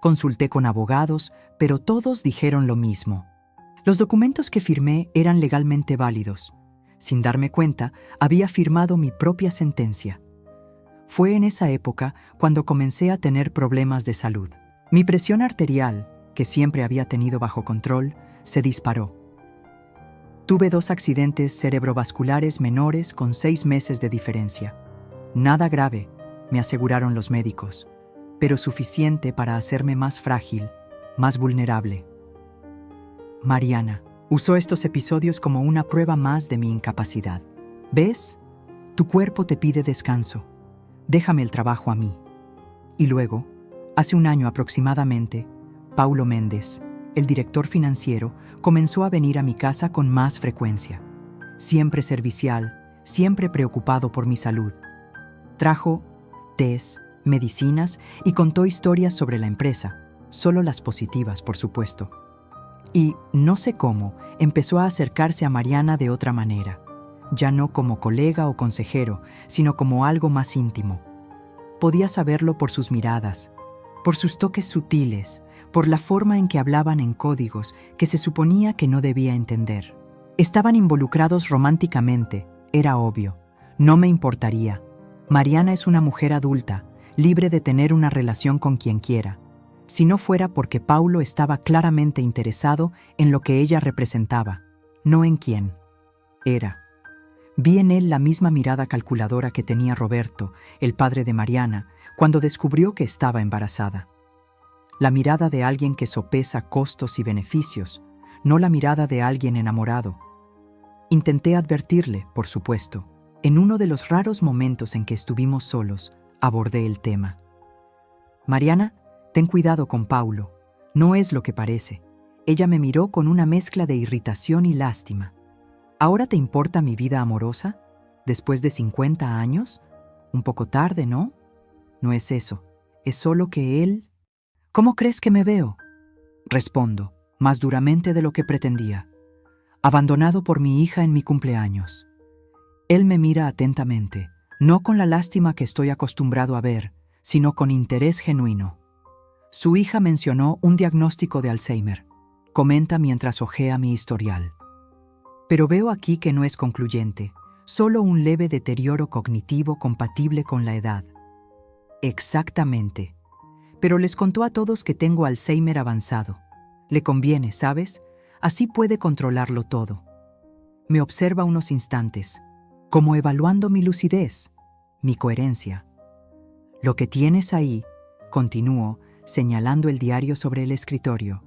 Speaker 1: Consulté con abogados, pero todos dijeron lo mismo. Los documentos que firmé eran legalmente válidos. Sin darme cuenta, había firmado mi propia sentencia. Fue en esa época cuando comencé a tener problemas de salud. Mi presión arterial, que siempre había tenido bajo control, se disparó. Tuve 2 accidentes cerebrovasculares menores con 6 meses de diferencia. Nada grave, me aseguraron los médicos, pero suficiente para hacerme más frágil, más vulnerable. Mariana usó estos episodios como una prueba más de mi incapacidad. ¿Ves? Tu cuerpo te pide descanso. Déjame el trabajo a mí. Y luego, hace un año aproximadamente, Paulo Méndez, el director financiero, comenzó a venir a mi casa con más frecuencia. Siempre servicial, siempre preocupado por mi salud. Trajo tés, medicinas y contó historias sobre la empresa, solo las positivas, por supuesto. Y, no sé cómo, empezó a acercarse a Mariana de otra manera, ya no como colega o consejero, sino como algo más íntimo. Podía saberlo por sus miradas, por sus toques sutiles, por la forma en que hablaban en códigos que se suponía que no debía entender. Estaban involucrados románticamente, era obvio. No me importaría. Mariana es una mujer adulta, libre de tener una relación con quien quiera, si no fuera porque Paulo estaba claramente interesado en lo que ella representaba, no en quién era. Vi en él la misma mirada calculadora que tenía Roberto, el padre de Mariana, cuando descubrió que estaba embarazada. La mirada de alguien que sopesa costos y beneficios, no la mirada de alguien enamorado. Intenté advertirle, por supuesto. En uno de los raros momentos en que estuvimos solos, abordé el tema. Mariana, ten cuidado con Paulo. No es lo que parece. Ella me miró con una mezcla de irritación y lástima. ¿Ahora te importa mi vida amorosa? ¿Después de 50 años? Un poco tarde, ¿no? No es eso. Es solo que él... ¿Cómo crees que me veo? Respondo, más duramente de lo que pretendía. Abandonado por mi hija en mi cumpleaños. Él me mira atentamente, no con la lástima que estoy acostumbrado a ver, sino con interés genuino. Su hija mencionó un diagnóstico de Alzheimer. Comenta mientras hojea mi historial. Pero veo aquí que no es concluyente, solo un leve deterioro cognitivo compatible con la edad. Exactamente. Pero les contó a todos que tengo Alzheimer avanzado. Le conviene, ¿sabes? Así puede controlarlo todo. Me observa unos instantes, como evaluando mi lucidez, mi coherencia. Lo que tienes ahí, continúo, señalando el diario sobre el escritorio,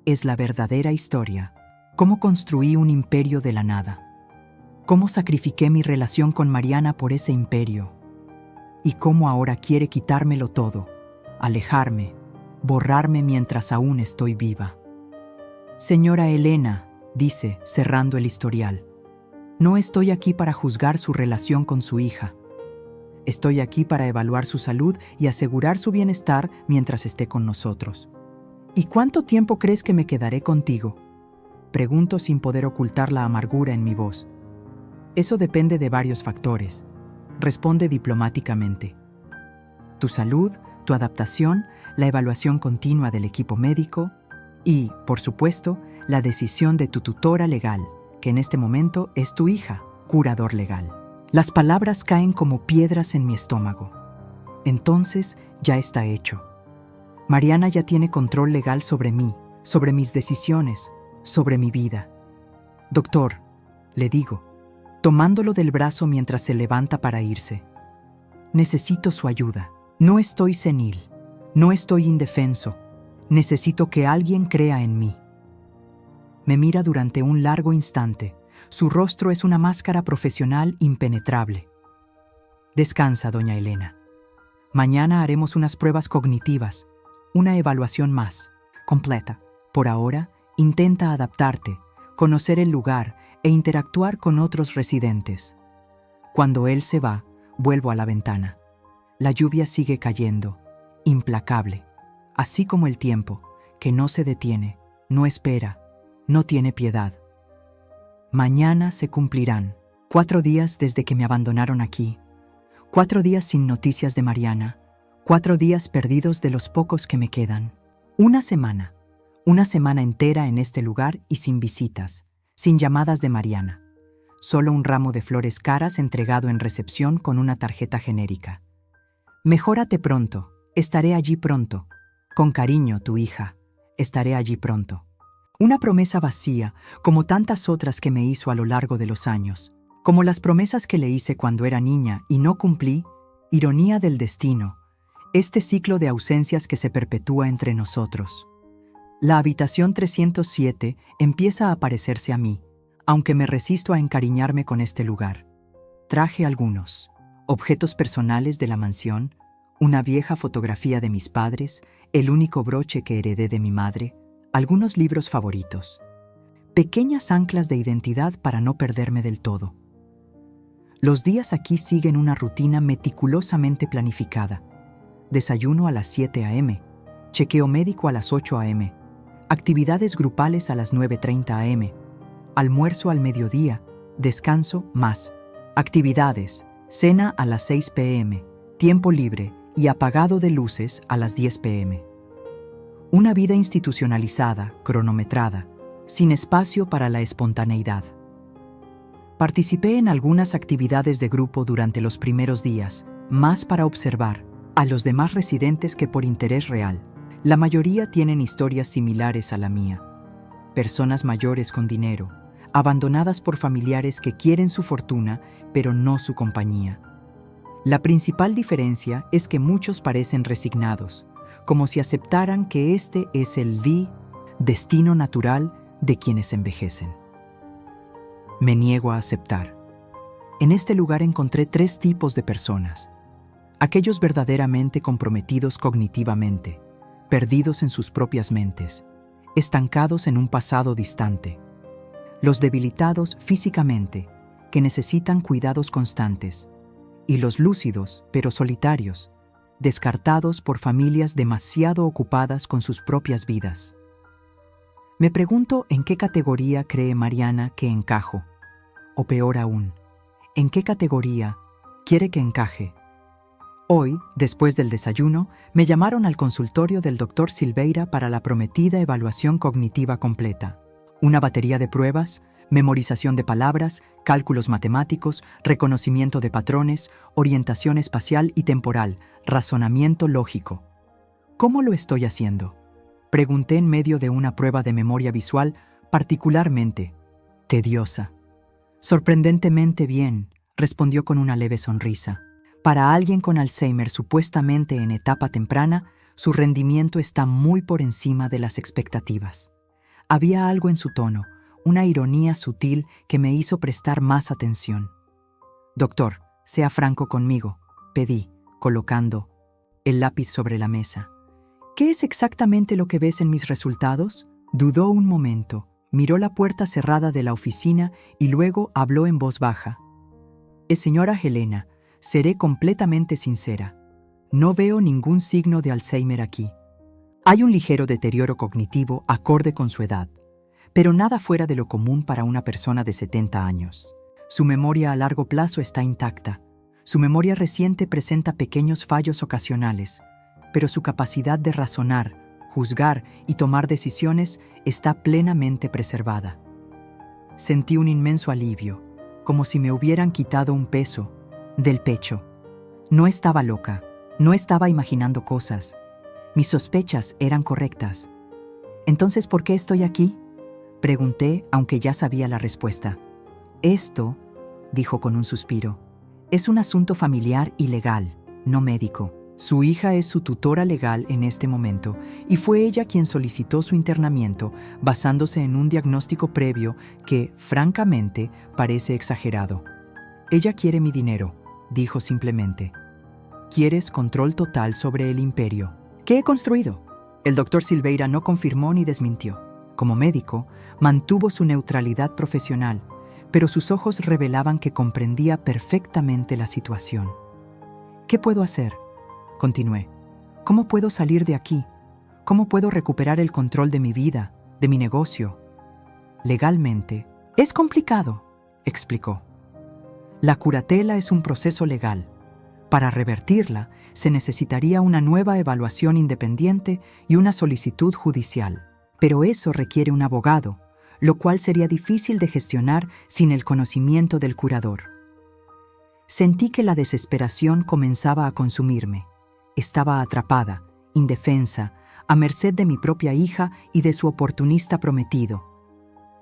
Speaker 1: es la verdadera historia. Cómo construí un imperio de la nada. Cómo sacrifiqué mi relación con Mariana por ese imperio. Y cómo ahora quiere quitármelo todo, alejarme, borrarme mientras aún estoy viva. Señora Elena, dice, cerrando el historial, no estoy aquí para juzgar su relación con su hija. Estoy aquí para evaluar su salud y asegurar su bienestar mientras esté con nosotros. ¿Y cuánto tiempo crees que me quedaré contigo? Pregunto sin poder ocultar la amargura en mi voz. Eso depende de varios factores. Responde diplomáticamente. Tu salud, tu adaptación, la evaluación continua del equipo médico y, por supuesto, la decisión de tu tutora legal, que en este momento es tu hija, curador legal. Las palabras caen como piedras en mi estómago. Entonces, ya está hecho. Mariana ya tiene control legal sobre mí, sobre mis decisiones, sobre mi vida. Doctor, le digo, tomándolo del brazo mientras se levanta para irse. Necesito su ayuda. No estoy senil, no estoy indefenso. Necesito que alguien crea en mí. Me mira durante un largo instante. Su rostro es una máscara profesional impenetrable. Descansa, doña Elena. Mañana haremos unas pruebas cognitivas, una evaluación más, completa. Por ahora, intenta adaptarte, conocer el lugar e interactuar con otros residentes. Cuando él se va, vuelvo a la ventana. La lluvia sigue cayendo, implacable, así como el tiempo, que no se detiene, no espera, no tiene piedad. Mañana se cumplirán 4 días desde que me abandonaron aquí. 4 días sin noticias de Mariana. 4 días perdidos de los pocos que me quedan. Una semana entera en este lugar y sin visitas, sin llamadas de Mariana. Solo un ramo de flores caras entregado en recepción con una tarjeta genérica. Mejórate pronto, estaré allí pronto. Con cariño, tu hija, estaré allí pronto. Una promesa vacía, como tantas otras que me hizo a lo largo de los años. Como las promesas que le hice cuando era niña y no cumplí, ironía del destino. Este ciclo de ausencias que se perpetúa entre nosotros. La habitación 307 empieza a parecerse a mí, aunque me resisto a encariñarme con este lugar. Traje algunos objetos personales de la mansión, una vieja fotografía de mis padres, el único broche que heredé de mi madre, algunos libros favoritos. Pequeñas anclas de identidad para no perderme del todo. Los días aquí siguen una rutina meticulosamente planificada. Desayuno a las 7 a.m., chequeo médico a las 8 a.m., actividades grupales a las 9:30 a.m., almuerzo al mediodía, descanso más, actividades, cena a las 6 p.m., tiempo libre y apagado de luces a las 10 p.m. Una vida institucionalizada, cronometrada, sin espacio para la espontaneidad. Participé en algunas actividades de grupo durante los primeros días, más para observar a los demás residentes que por interés real. La mayoría tienen historias similares a la mía. Personas mayores con dinero, abandonadas por familiares que quieren su fortuna, pero no su compañía. La principal diferencia es que muchos parecen resignados, como si aceptaran que este es el destino natural de quienes envejecen. Me niego a aceptar. En este lugar encontré 3 tipos de personas. Aquellos verdaderamente comprometidos cognitivamente, perdidos en sus propias mentes, estancados en un pasado distante. Los debilitados físicamente, que necesitan cuidados constantes. Y los lúcidos, pero solitarios, descartados por familias demasiado ocupadas con sus propias vidas. Me pregunto en qué categoría cree Mariana que encajo, o peor aún, en qué categoría quiere que encaje. Hoy, después del desayuno, me llamaron al consultorio del Dr. Silveira para la prometida evaluación cognitiva completa. Una batería de pruebas, memorización de palabras, cálculos matemáticos, reconocimiento de patrones, orientación espacial y temporal, razonamiento lógico. ¿Cómo lo estoy haciendo?, pregunté en medio de una prueba de memoria visual particularmente tediosa. Sorprendentemente bien, respondió con una leve sonrisa. Para alguien con Alzheimer supuestamente en etapa temprana, su rendimiento está muy por encima de las expectativas. Había algo en su tono, una ironía sutil que me hizo prestar más atención. Doctor, sea franco conmigo, pedí, colocando el lápiz sobre la mesa. ¿Qué es exactamente lo que ves en mis resultados? Dudó un momento, miró la puerta cerrada de la oficina y luego habló en voz baja. Señora Helena, seré completamente sincera. No veo ningún signo de Alzheimer aquí. Hay un ligero deterioro cognitivo acorde con su edad, pero nada fuera de lo común para una persona de 70 años. Su memoria a largo plazo está intacta. Su memoria reciente presenta pequeños fallos ocasionales, pero su capacidad de razonar, juzgar y tomar decisiones está plenamente preservada. Sentí un inmenso alivio, como si me hubieran quitado un peso del pecho. No estaba loca, no estaba imaginando cosas. Mis sospechas eran correctas. ¿Entonces por qué estoy aquí?, pregunté, aunque ya sabía la respuesta. Esto, dijo con un suspiro, es un asunto familiar y legal, no médico. Su hija es su tutora legal en este momento y fue ella quien solicitó su internamiento basándose en un diagnóstico previo que, francamente, parece exagerado. Ella quiere mi dinero, dijo simplemente. Quieres control total sobre el imperio. ¿Qué he construido? El doctor Silveira no confirmó ni desmintió. Como médico, mantuvo su neutralidad profesional, pero sus ojos revelaban que comprendía perfectamente la situación. ¿Qué puedo hacer?, continué. ¿Cómo puedo salir de aquí? ¿Cómo puedo recuperar el control de mi vida, de mi negocio? Legalmente, Es complicado, explicó. La curatela es un proceso legal. Para revertirla, se necesitaría una nueva evaluación independiente y una solicitud judicial. Pero eso requiere un abogado, lo cual sería difícil de gestionar sin el conocimiento del curador. Sentí que la desesperación comenzaba a consumirme. Estaba atrapada, indefensa, a merced de mi propia hija y de su oportunista prometido.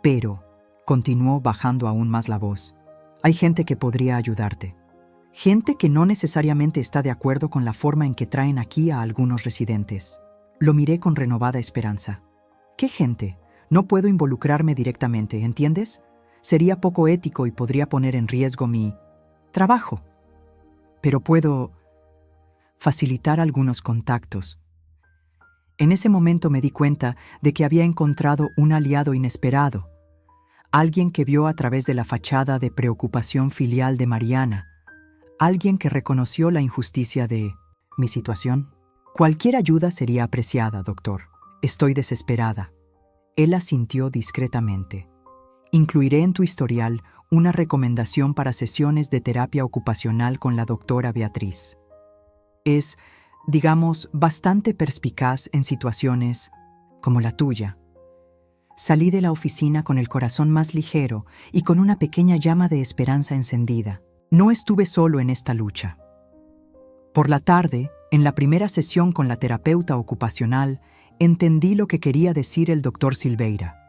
Speaker 1: Pero, continuó bajando aún más la voz, hay gente que podría ayudarte. Gente que no necesariamente está de acuerdo con la forma en que traen aquí a algunos residentes. Lo miré con renovada esperanza. ¿Qué gente? No puedo involucrarme directamente, ¿entiendes? Sería poco ético y podría poner en riesgo mi trabajo. Pero puedo facilitar algunos contactos. En ese momento me di cuenta de que había encontrado un aliado inesperado, alguien que vio a través de la fachada de preocupación filial de Mariana, alguien que reconoció la injusticia de mi situación. Cualquier ayuda sería apreciada, doctor. Estoy desesperada. Él asintió discretamente. Incluiré en tu historial una recomendación para sesiones de terapia ocupacional con la doctora Beatriz. Es, digamos, bastante perspicaz en situaciones como la tuya. Salí de la oficina con el corazón más ligero y con una pequeña llama de esperanza encendida. No estuve solo en esta lucha. Por la tarde, en la primera sesión con la terapeuta ocupacional, entendí lo que quería decir el doctor Silveira.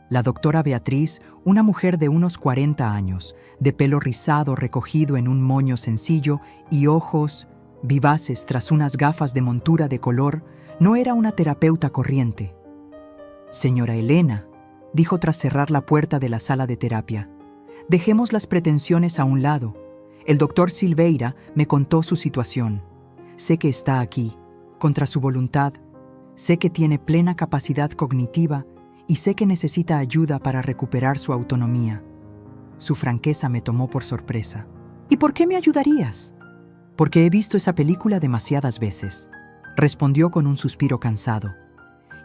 Speaker 1: La doctora Beatriz, una mujer de unos 40 años, de pelo rizado recogido en un moño sencillo y ojos vivaces tras unas gafas de montura de color, no era una terapeuta corriente. Señora Elena, dijo tras cerrar la puerta de la sala de terapia, dejemos las pretensiones a un lado. El doctor Silveira me contó su situación. Sé que está aquí, contra su voluntad. Sé que tiene plena capacidad cognitiva y sé que necesita ayuda para recuperar su autonomía. Su franqueza me tomó por sorpresa. ¿Y por qué me ayudarías? Porque he visto esa película demasiadas veces, respondió con un suspiro cansado.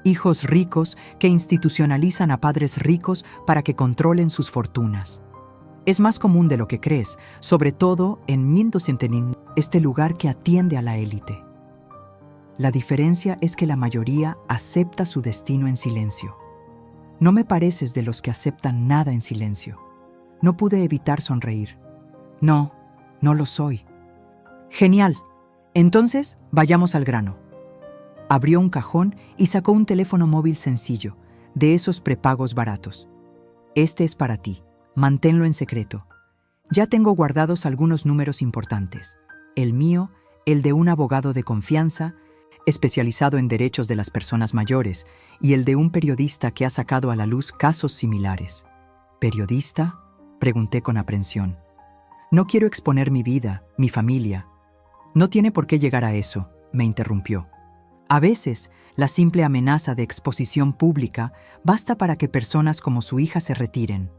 Speaker 1: Hijos ricos que institucionalizan a padres ricos para que controlen sus fortunas. Es más común de lo que crees, sobre todo en Mindosentenin, este lugar que atiende a la élite. La diferencia es que la mayoría acepta su destino en silencio. No me pareces de los que aceptan nada en silencio. No pude evitar sonreír. No, no lo soy. Genial. Entonces, vayamos al grano. Abrió un cajón y sacó un teléfono móvil sencillo, de esos prepagos baratos. Este es para ti. Manténlo en secreto. Ya tengo guardados algunos números importantes. El mío, el de un abogado de confianza, especializado en derechos de las personas mayores, y el de un periodista que ha sacado a la luz casos similares. ¿Periodista?, pregunté con aprensión. No quiero exponer mi vida, mi familia. No tiene por qué llegar a eso, me interrumpió. A veces, la simple amenaza de exposición pública basta para que personas como su hija se retiren.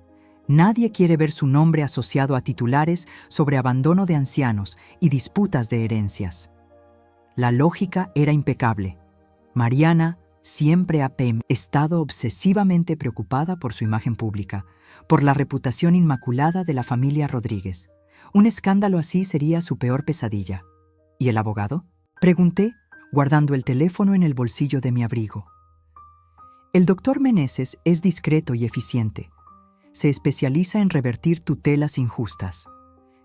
Speaker 1: Nadie quiere ver su nombre asociado a titulares sobre abandono de ancianos y disputas de herencias. La lógica era impecable. Mariana siempre ha estado obsesivamente preocupada por su imagen pública, por la reputación inmaculada de la familia Rodríguez. Un escándalo así sería su peor pesadilla. ¿Y el abogado?, pregunté, guardando el teléfono en el bolsillo de mi abrigo. El doctor Meneses es discreto y eficiente. Se especializa en revertir tutelas injustas.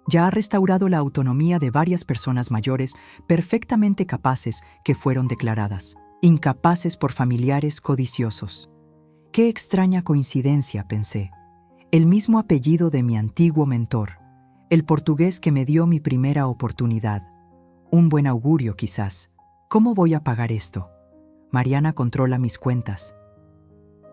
Speaker 1: Ya ha restaurado la autonomía de varias personas mayores perfectamente capaces que fueron declaradas incapaces por familiares codiciosos. Qué extraña coincidencia, pensé. El mismo apellido de mi antiguo mentor, el portugués que me dio mi primera oportunidad. Un buen augurio, quizás. ¿Cómo voy a pagar esto? Mariana controla mis cuentas.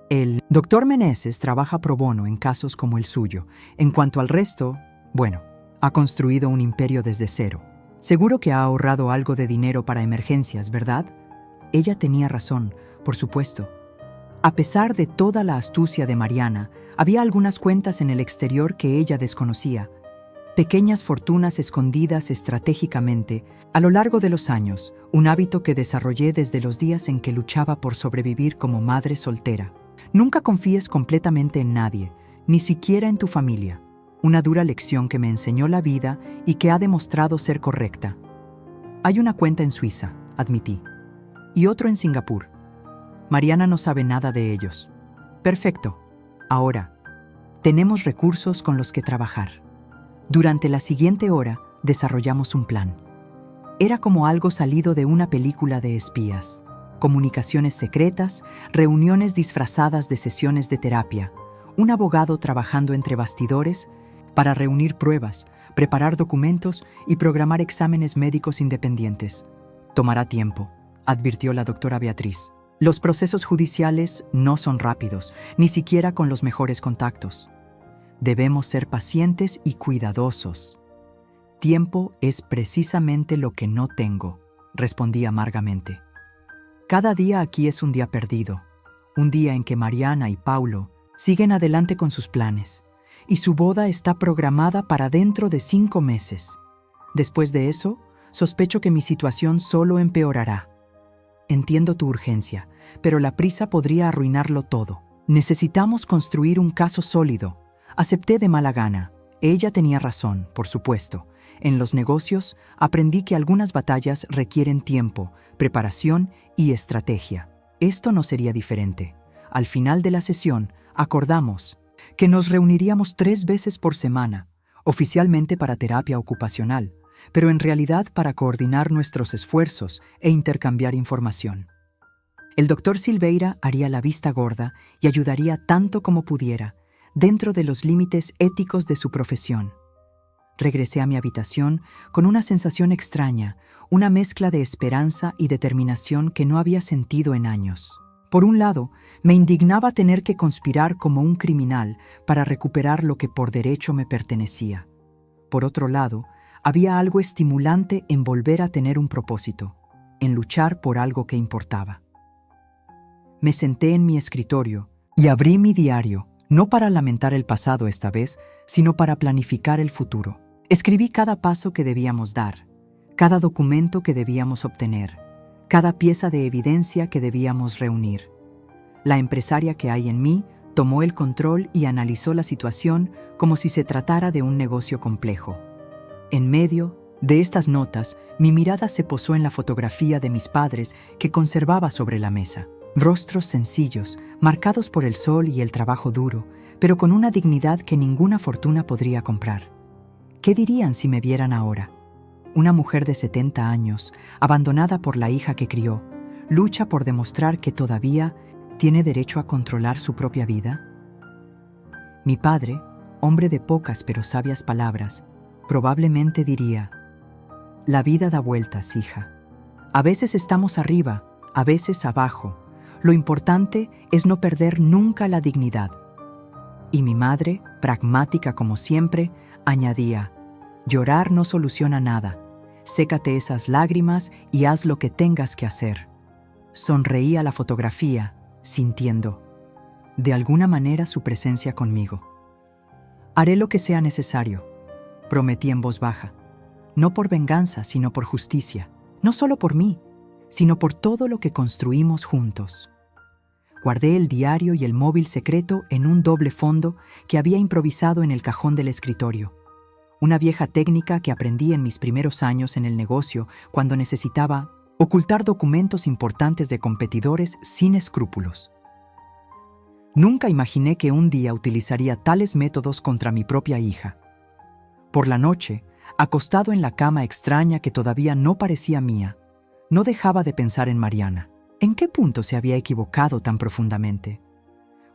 Speaker 1: El doctor Meneses trabaja pro bono en casos como el suyo. En cuanto al resto, bueno, ha construido un imperio desde cero. Seguro que ha ahorrado algo de dinero para emergencias, ¿verdad? Ella tenía razón, por supuesto. A pesar de toda la astucia de Mariana, había algunas cuentas en el exterior que ella desconocía. Pequeñas fortunas escondidas estratégicamente a lo largo de los años, un hábito que desarrollé desde los días en que luchaba por sobrevivir como madre soltera. Nunca confíes completamente en nadie, ni siquiera en tu familia. Una dura lección que me enseñó la vida y que ha demostrado ser correcta. Hay una cuenta en Suiza, admití, y otro en Singapur. Mariana no sabe nada de ellos. Perfecto. Ahora, tenemos recursos con los que trabajar. Durante la siguiente hora, desarrollamos un plan. Era como algo salido de una película de espías. Comunicaciones secretas, reuniones disfrazadas de sesiones de terapia, un abogado trabajando entre bastidores para reunir pruebas, preparar documentos y programar exámenes médicos independientes. Tomará tiempo, advirtió la doctora Beatriz. Los procesos judiciales no son rápidos, ni siquiera con los mejores contactos. Debemos ser pacientes y cuidadosos. Tiempo es precisamente lo que no tengo, respondí amargamente. Cada día aquí es un día perdido, un día en que Mariana y Paulo siguen adelante con sus planes, y su boda está programada para dentro de 5 meses. Después de eso, sospecho que mi situación solo empeorará. Entiendo tu urgencia, pero la prisa podría arruinarlo todo. Necesitamos construir un caso sólido. Acepté de mala gana. Ella tenía razón, por supuesto. En los negocios, aprendí que algunas batallas requieren tiempo, preparación y estrategia. Esto no sería diferente. Al final de la sesión, acordamos que nos reuniríamos 3 veces por semana, oficialmente para terapia ocupacional, pero en realidad para coordinar nuestros esfuerzos e intercambiar información. El doctor Silveira haría la vista gorda y ayudaría tanto como pudiera, dentro de los límites éticos de su profesión. Regresé a mi habitación con una sensación extraña, una mezcla de esperanza y determinación que no había sentido en años. Por un lado, me indignaba tener que conspirar como un criminal para recuperar lo que por derecho me pertenecía. Por otro lado, había algo estimulante en volver a tener un propósito, en luchar por algo que importaba. Me senté en mi escritorio y abrí mi diario, no para lamentar el pasado esta vez, sino para planificar el futuro. Escribí cada paso que debíamos dar, cada documento que debíamos obtener, cada pieza de evidencia que debíamos reunir. La empresaria que hay en mí tomó el control y analizó la situación como si se tratara de un negocio complejo. En medio de estas notas, mi mirada se posó en la fotografía de mis padres que conservaba sobre la mesa. Rostros sencillos, marcados por el sol y el trabajo duro, pero con una dignidad que ninguna fortuna podría comprar. ¿Qué dirían si me vieran ahora? Una mujer de 70 años, abandonada por la hija que crió, lucha por demostrar que todavía tiene derecho a controlar su propia vida. Mi padre, hombre de pocas pero sabias palabras, probablemente diría: la vida da vueltas, hija. A veces estamos arriba, a veces abajo. Lo importante es no perder nunca la dignidad. Y mi madre, pragmática como siempre, añadía: llorar no soluciona nada. Sécate esas lágrimas y haz lo que tengas que hacer. Sonreí a la fotografía, sintiendo, de alguna manera, su presencia conmigo. Haré lo que sea necesario, prometí en voz baja. No por venganza, sino por justicia. No solo por mí, sino por todo lo que construimos juntos. Guardé el diario y el móvil secreto en un doble fondo que había improvisado en el cajón del escritorio. Una vieja técnica que aprendí en mis primeros años en el negocio cuando necesitaba ocultar documentos importantes de competidores sin escrúpulos. Nunca imaginé que un día utilizaría tales métodos contra mi propia hija. Por la noche, acostado en la cama extraña que todavía no parecía mía, no dejaba de pensar en Mariana. ¿En qué punto se había equivocado tan profundamente?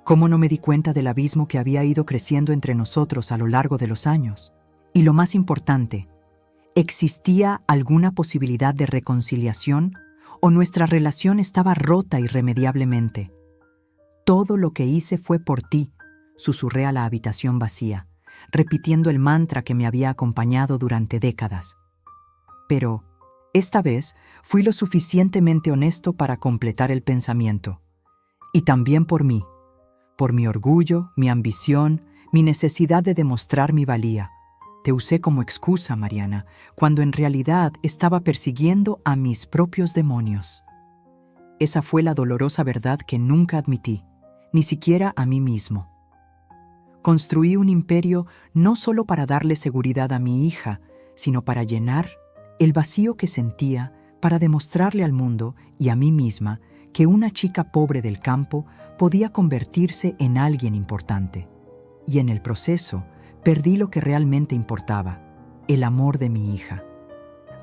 Speaker 1: ¿Cómo no me di cuenta del abismo que había ido creciendo entre nosotros a lo largo de los años? Y lo más importante, ¿existía alguna posibilidad de reconciliación o nuestra relación estaba rota irremediablemente? Todo lo que hice fue por ti, susurré a la habitación vacía, repitiendo el mantra que me había acompañado durante décadas. Pero, esta vez, fui lo suficientemente honesto para completar el pensamiento. Y también por mí, por mi orgullo, mi ambición, mi necesidad de demostrar mi valía. Te usé como excusa, Mariana, cuando en realidad estaba persiguiendo a mis propios demonios. Esa fue la dolorosa verdad que nunca admití, ni siquiera a mí mismo. Construí un imperio no solo para darle seguridad a mi hija, sino para llenar el vacío que sentía, para demostrarle al mundo y a mí misma que una chica pobre del campo podía convertirse en alguien importante. Y en el proceso, perdí lo que realmente importaba, el amor de mi hija.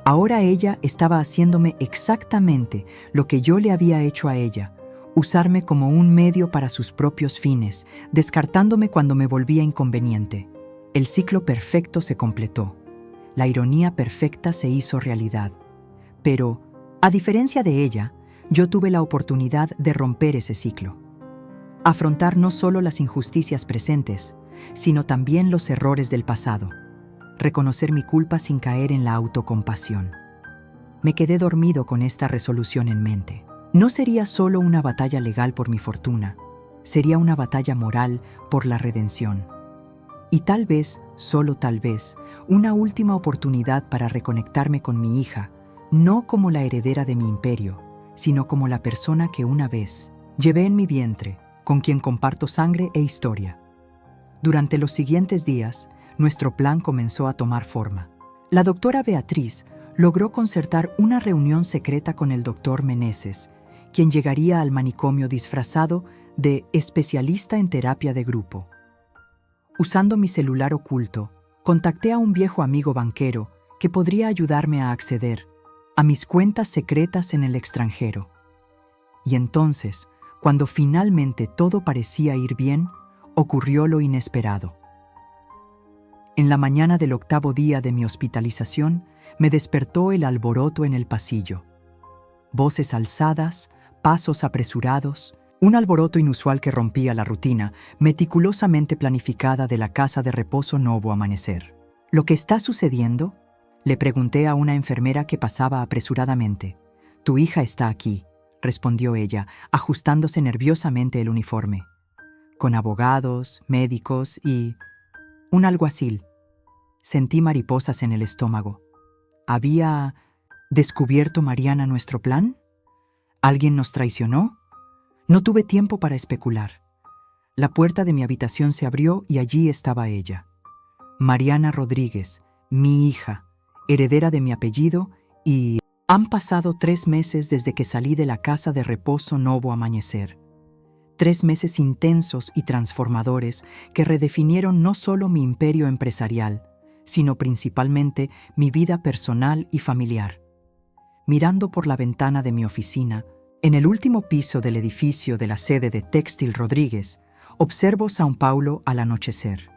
Speaker 1: Ahora ella estaba haciéndome exactamente lo que yo le había hecho a ella, usarme como un medio para sus propios fines, descartándome cuando me volvía inconveniente. El ciclo perfecto se completó. La ironía perfecta se hizo realidad. Pero, a diferencia de ella, yo tuve la oportunidad de romper ese ciclo. Afrontar no solo las injusticias presentes, sino también los errores del pasado. Reconocer mi culpa sin caer en la autocompasión. Me quedé dormido con esta resolución en mente. No sería solo una batalla legal por mi fortuna, sería una batalla moral por la redención. Y tal vez, solo tal vez, una última oportunidad para reconectarme con mi hija, no como la heredera de mi imperio, sino como la persona que una vez llevé en mi vientre, con quien comparto sangre e historia. Durante los siguientes días, nuestro plan comenzó a tomar forma. La doctora Beatriz logró concertar una reunión secreta con el doctor Meneses, quien llegaría al manicomio disfrazado de especialista en terapia de grupo. Usando mi celular oculto, contacté a un viejo amigo banquero que podría ayudarme a acceder a mis cuentas secretas en el extranjero. Y entonces, cuando finalmente todo parecía ir bien, ocurrió lo inesperado. En la mañana del 8º día de mi hospitalización, me despertó el alboroto en el pasillo. Voces alzadas, pasos apresurados, un alboroto inusual que rompía la rutina, meticulosamente planificada de la casa de reposo Novo Amanecer. ¿Lo que está sucediendo?, le pregunté a una enfermera que pasaba apresuradamente. «Tu hija está aquí», respondió ella, ajustándose nerviosamente el uniforme. Con abogados, médicos y un alguacil. Sentí mariposas en el estómago. ¿Había descubierto Mariana nuestro plan? ¿Alguien nos traicionó? No tuve tiempo para especular. La puerta de mi habitación se abrió y allí estaba ella. Mariana Rodríguez, mi hija, heredera de mi apellido, y han pasado 3 meses desde que salí de la casa de reposo Novo Amanecer. 3 meses intensos y transformadores que redefinieron no solo mi imperio empresarial, sino principalmente mi vida personal y familiar. Mirando por la ventana de mi oficina, en el último piso del edificio de la sede de Textil Rodríguez, observo São Paulo al anochecer.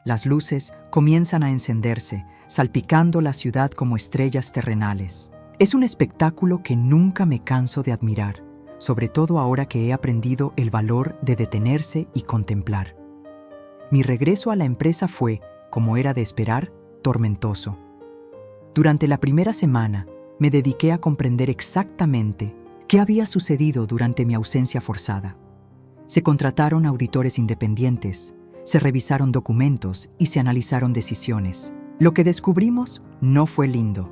Speaker 1: Las luces comienzan a encenderse, salpicando la ciudad como estrellas terrenales. Es un espectáculo que nunca me canso de admirar, sobre todo ahora que he aprendido el valor de detenerse y contemplar. Mi regreso a la empresa fue, como era de esperar, tormentoso. Durante la primera semana, me dediqué a comprender exactamente qué había sucedido durante mi ausencia forzada. Se contrataron auditores independientes, se revisaron documentos y se analizaron decisiones. Lo que descubrimos no fue lindo.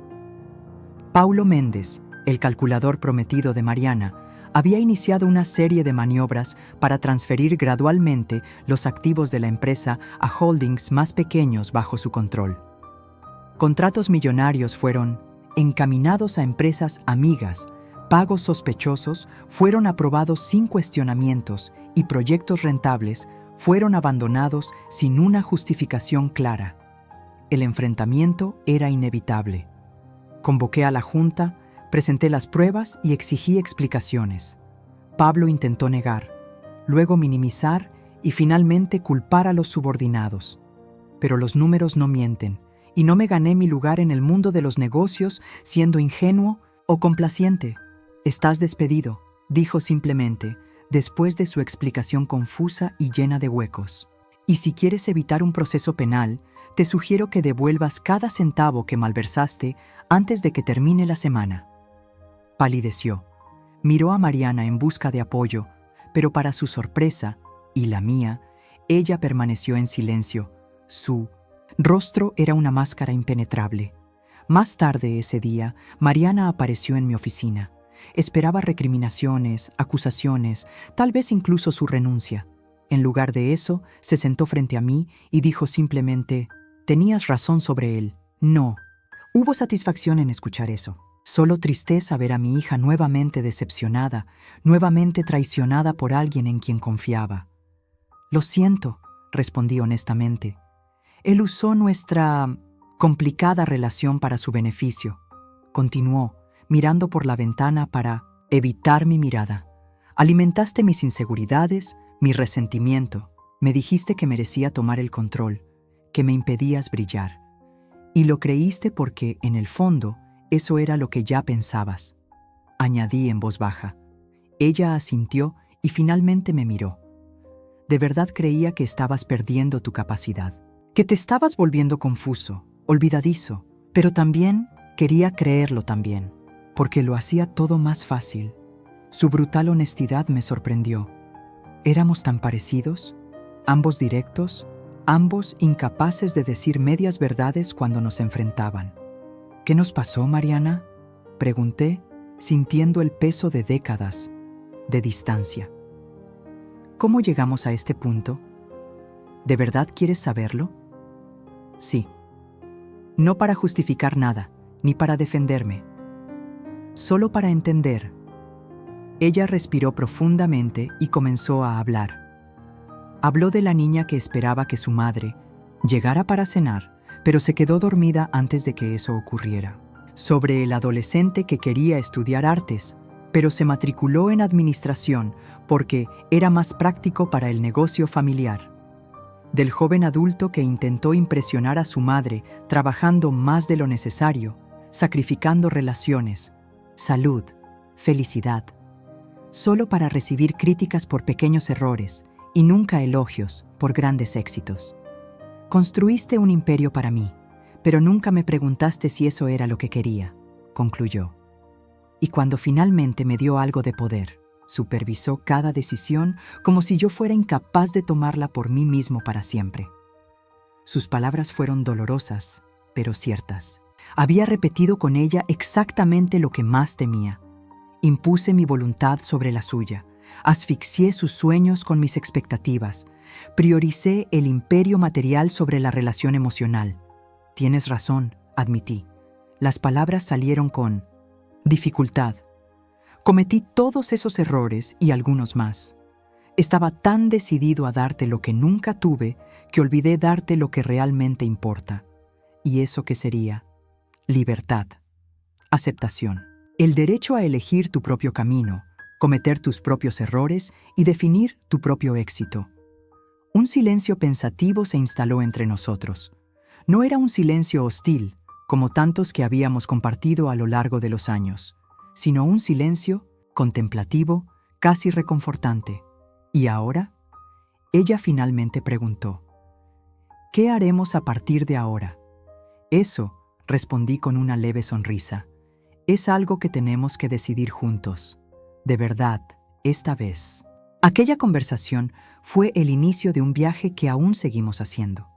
Speaker 1: Paulo Méndez, el calculador prometido de Mariana, había iniciado una serie de maniobras para transferir gradualmente los activos de la empresa a holdings más pequeños bajo su control. Contratos millonarios fueron encaminados a empresas amigas, pagos sospechosos fueron aprobados sin cuestionamientos y proyectos rentables fueron abandonados sin una justificación clara. El enfrentamiento era inevitable. Convoqué a la junta, presenté las pruebas y exigí explicaciones. Pablo intentó negar, luego minimizar y finalmente culpar a los subordinados. Pero los números no mienten, y no me gané mi lugar en el mundo de los negocios siendo ingenuo o complaciente. «Estás despedido», dijo simplemente, después de su explicación confusa y llena de huecos. «Y si quieres evitar un proceso penal, te sugiero que devuelvas cada centavo que malversaste antes de que termine la semana». Palideció. Miró a Mariana en busca de apoyo, pero para su sorpresa, y la mía, ella permaneció en silencio. Su rostro era una máscara impenetrable. Más tarde ese día, Mariana apareció en mi oficina. Esperaba recriminaciones, acusaciones, tal vez incluso su renuncia. En lugar de eso, se sentó frente a mí y dijo simplemente: «Tenías razón sobre él». No. Hubo satisfacción en escuchar eso. Solo tristeza ver a mi hija nuevamente decepcionada, nuevamente traicionada por alguien en quien confiaba. «Lo siento», respondí honestamente. «Él usó nuestra complicada relación para su beneficio», continuó, mirando por la ventana para evitar mi mirada. «Alimentaste mis inseguridades, mi resentimiento. Me dijiste que merecía tomar el control, que me impedías brillar. Y lo creíste porque, en el fondo, eso era lo que ya pensabas», añadí en voz baja. Ella asintió y finalmente me miró. «De verdad creía que estabas perdiendo tu capacidad, que te estabas volviendo confuso, olvidadizo, pero también quería creerlo también, porque lo hacía todo más fácil». Su brutal honestidad me sorprendió. Éramos tan parecidos, ambos directos, ambos incapaces de decir medias verdades cuando nos enfrentaban. «¿Qué nos pasó, Mariana?», pregunté, sintiendo el peso de décadas de distancia. «¿Cómo llegamos a este punto? ¿De verdad quieres saberlo?». «Sí. No para justificar nada, ni para defenderme. Solo para entender». Ella respiró profundamente y comenzó a hablar. Habló de la niña que esperaba que su madre llegara para cenar, pero se quedó dormida antes de que eso ocurriera. Sobre el adolescente que quería estudiar artes, pero se matriculó en administración porque era más práctico para el negocio familiar. Del joven adulto que intentó impresionar a su madre trabajando más de lo necesario, sacrificando relaciones, salud, felicidad, solo para recibir críticas por pequeños errores y nunca elogios por grandes éxitos. «Construiste un imperio para mí, pero nunca me preguntaste si eso era lo que quería», concluyó. «Y cuando finalmente me dio algo de poder, supervisó cada decisión como si yo fuera incapaz de tomarla por mí mismo para siempre». Sus palabras fueron dolorosas, pero ciertas. Había repetido con ella exactamente lo que más temía. Impuse mi voluntad sobre la suya, asfixié sus sueños con mis expectativas, prioricé el imperio material sobre la relación emocional. «Tienes razón», admití. Las palabras salieron con dificultad. Cometí todos esos errores y algunos más. Estaba tan decidido a darte lo que nunca tuve que olvidé darte lo que realmente importa. ¿Y eso qué sería? Libertad, aceptación, el derecho a elegir tu propio camino, cometer tus propios errores y definir tu propio éxito. Un silencio pensativo se instaló entre nosotros. No era un silencio hostil, como tantos que habíamos compartido a lo largo de los años, sino un silencio contemplativo, casi reconfortante. ¿Y ahora?, ella finalmente preguntó. «¿Qué haremos a partir de ahora?». «Eso», respondí con una leve sonrisa, «es algo que tenemos que decidir juntos. De verdad, esta vez». Aquella conversación fue el inicio de un viaje que aún seguimos haciendo.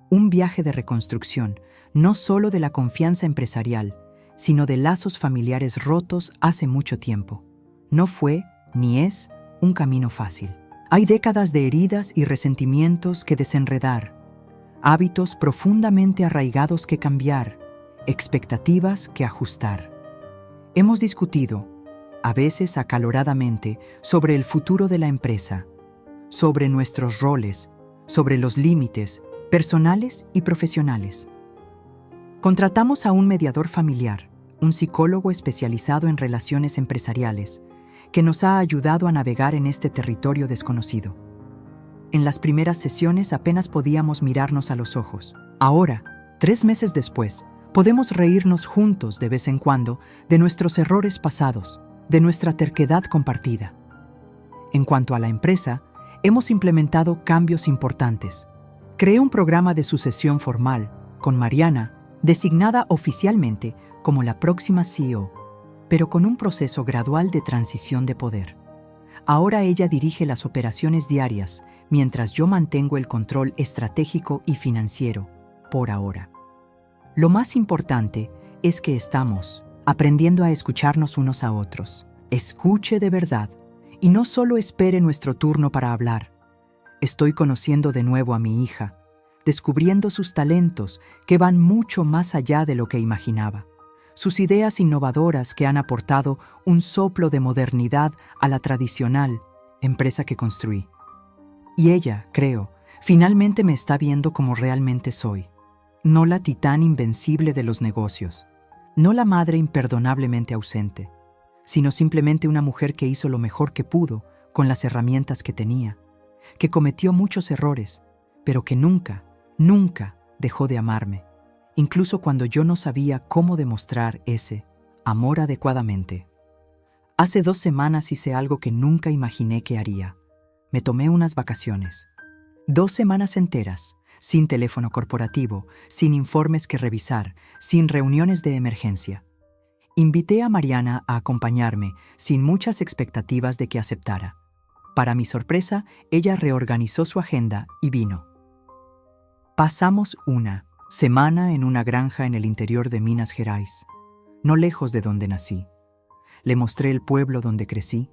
Speaker 1: Un viaje de reconstrucción, no solo de la confianza empresarial, sino de lazos familiares rotos hace mucho tiempo. No fue, ni es, un camino fácil. Hay décadas de heridas y resentimientos que desenredar, hábitos profundamente arraigados que cambiar, expectativas que ajustar. Hemos discutido, a veces acaloradamente, sobre el futuro de la empresa, sobre nuestros roles, sobre los límites personales y profesionales. Contratamos a un mediador familiar, un psicólogo especializado en relaciones empresariales, que nos ha ayudado a navegar en este territorio desconocido. En las primeras sesiones apenas podíamos mirarnos a los ojos. Ahora, 3 meses después, podemos reírnos juntos de vez en cuando de nuestros errores pasados, de nuestra terquedad compartida. En cuanto a la empresa, hemos implementado cambios importantes. Creé un programa de sucesión formal, con Mariana, designada oficialmente como la próxima CEO, pero con un proceso gradual de transición de poder. Ahora ella dirige las operaciones diarias, mientras yo mantengo el control estratégico y financiero, por ahora. Lo más importante es que estamos aprendiendo a escucharnos unos a otros. Escuche de verdad y no solo espere nuestro turno para hablar. Estoy conociendo de nuevo a mi hija, descubriendo sus talentos que van mucho más allá de lo que imaginaba, sus ideas innovadoras que han aportado un soplo de modernidad a la tradicional empresa que construí. Y ella, creo, finalmente me está viendo como realmente soy. No la titán invencible de los negocios, no la madre imperdonablemente ausente, sino simplemente una mujer que hizo lo mejor que pudo con las herramientas que tenía, que cometió muchos errores, pero que nunca dejó de amarme, incluso cuando yo no sabía cómo demostrar ese amor adecuadamente. Hace 2 semanas hice algo que nunca imaginé que haría. Me tomé unas vacaciones. 2 semanas enteras, sin teléfono corporativo, sin informes que revisar, sin reuniones de emergencia. Invité a Mariana a acompañarme, sin muchas expectativas de que aceptara. Para mi sorpresa, ella reorganizó su agenda y vino. Pasamos una semana en una granja en el interior de Minas Gerais, no lejos de donde nací. Le mostré el pueblo donde crecí,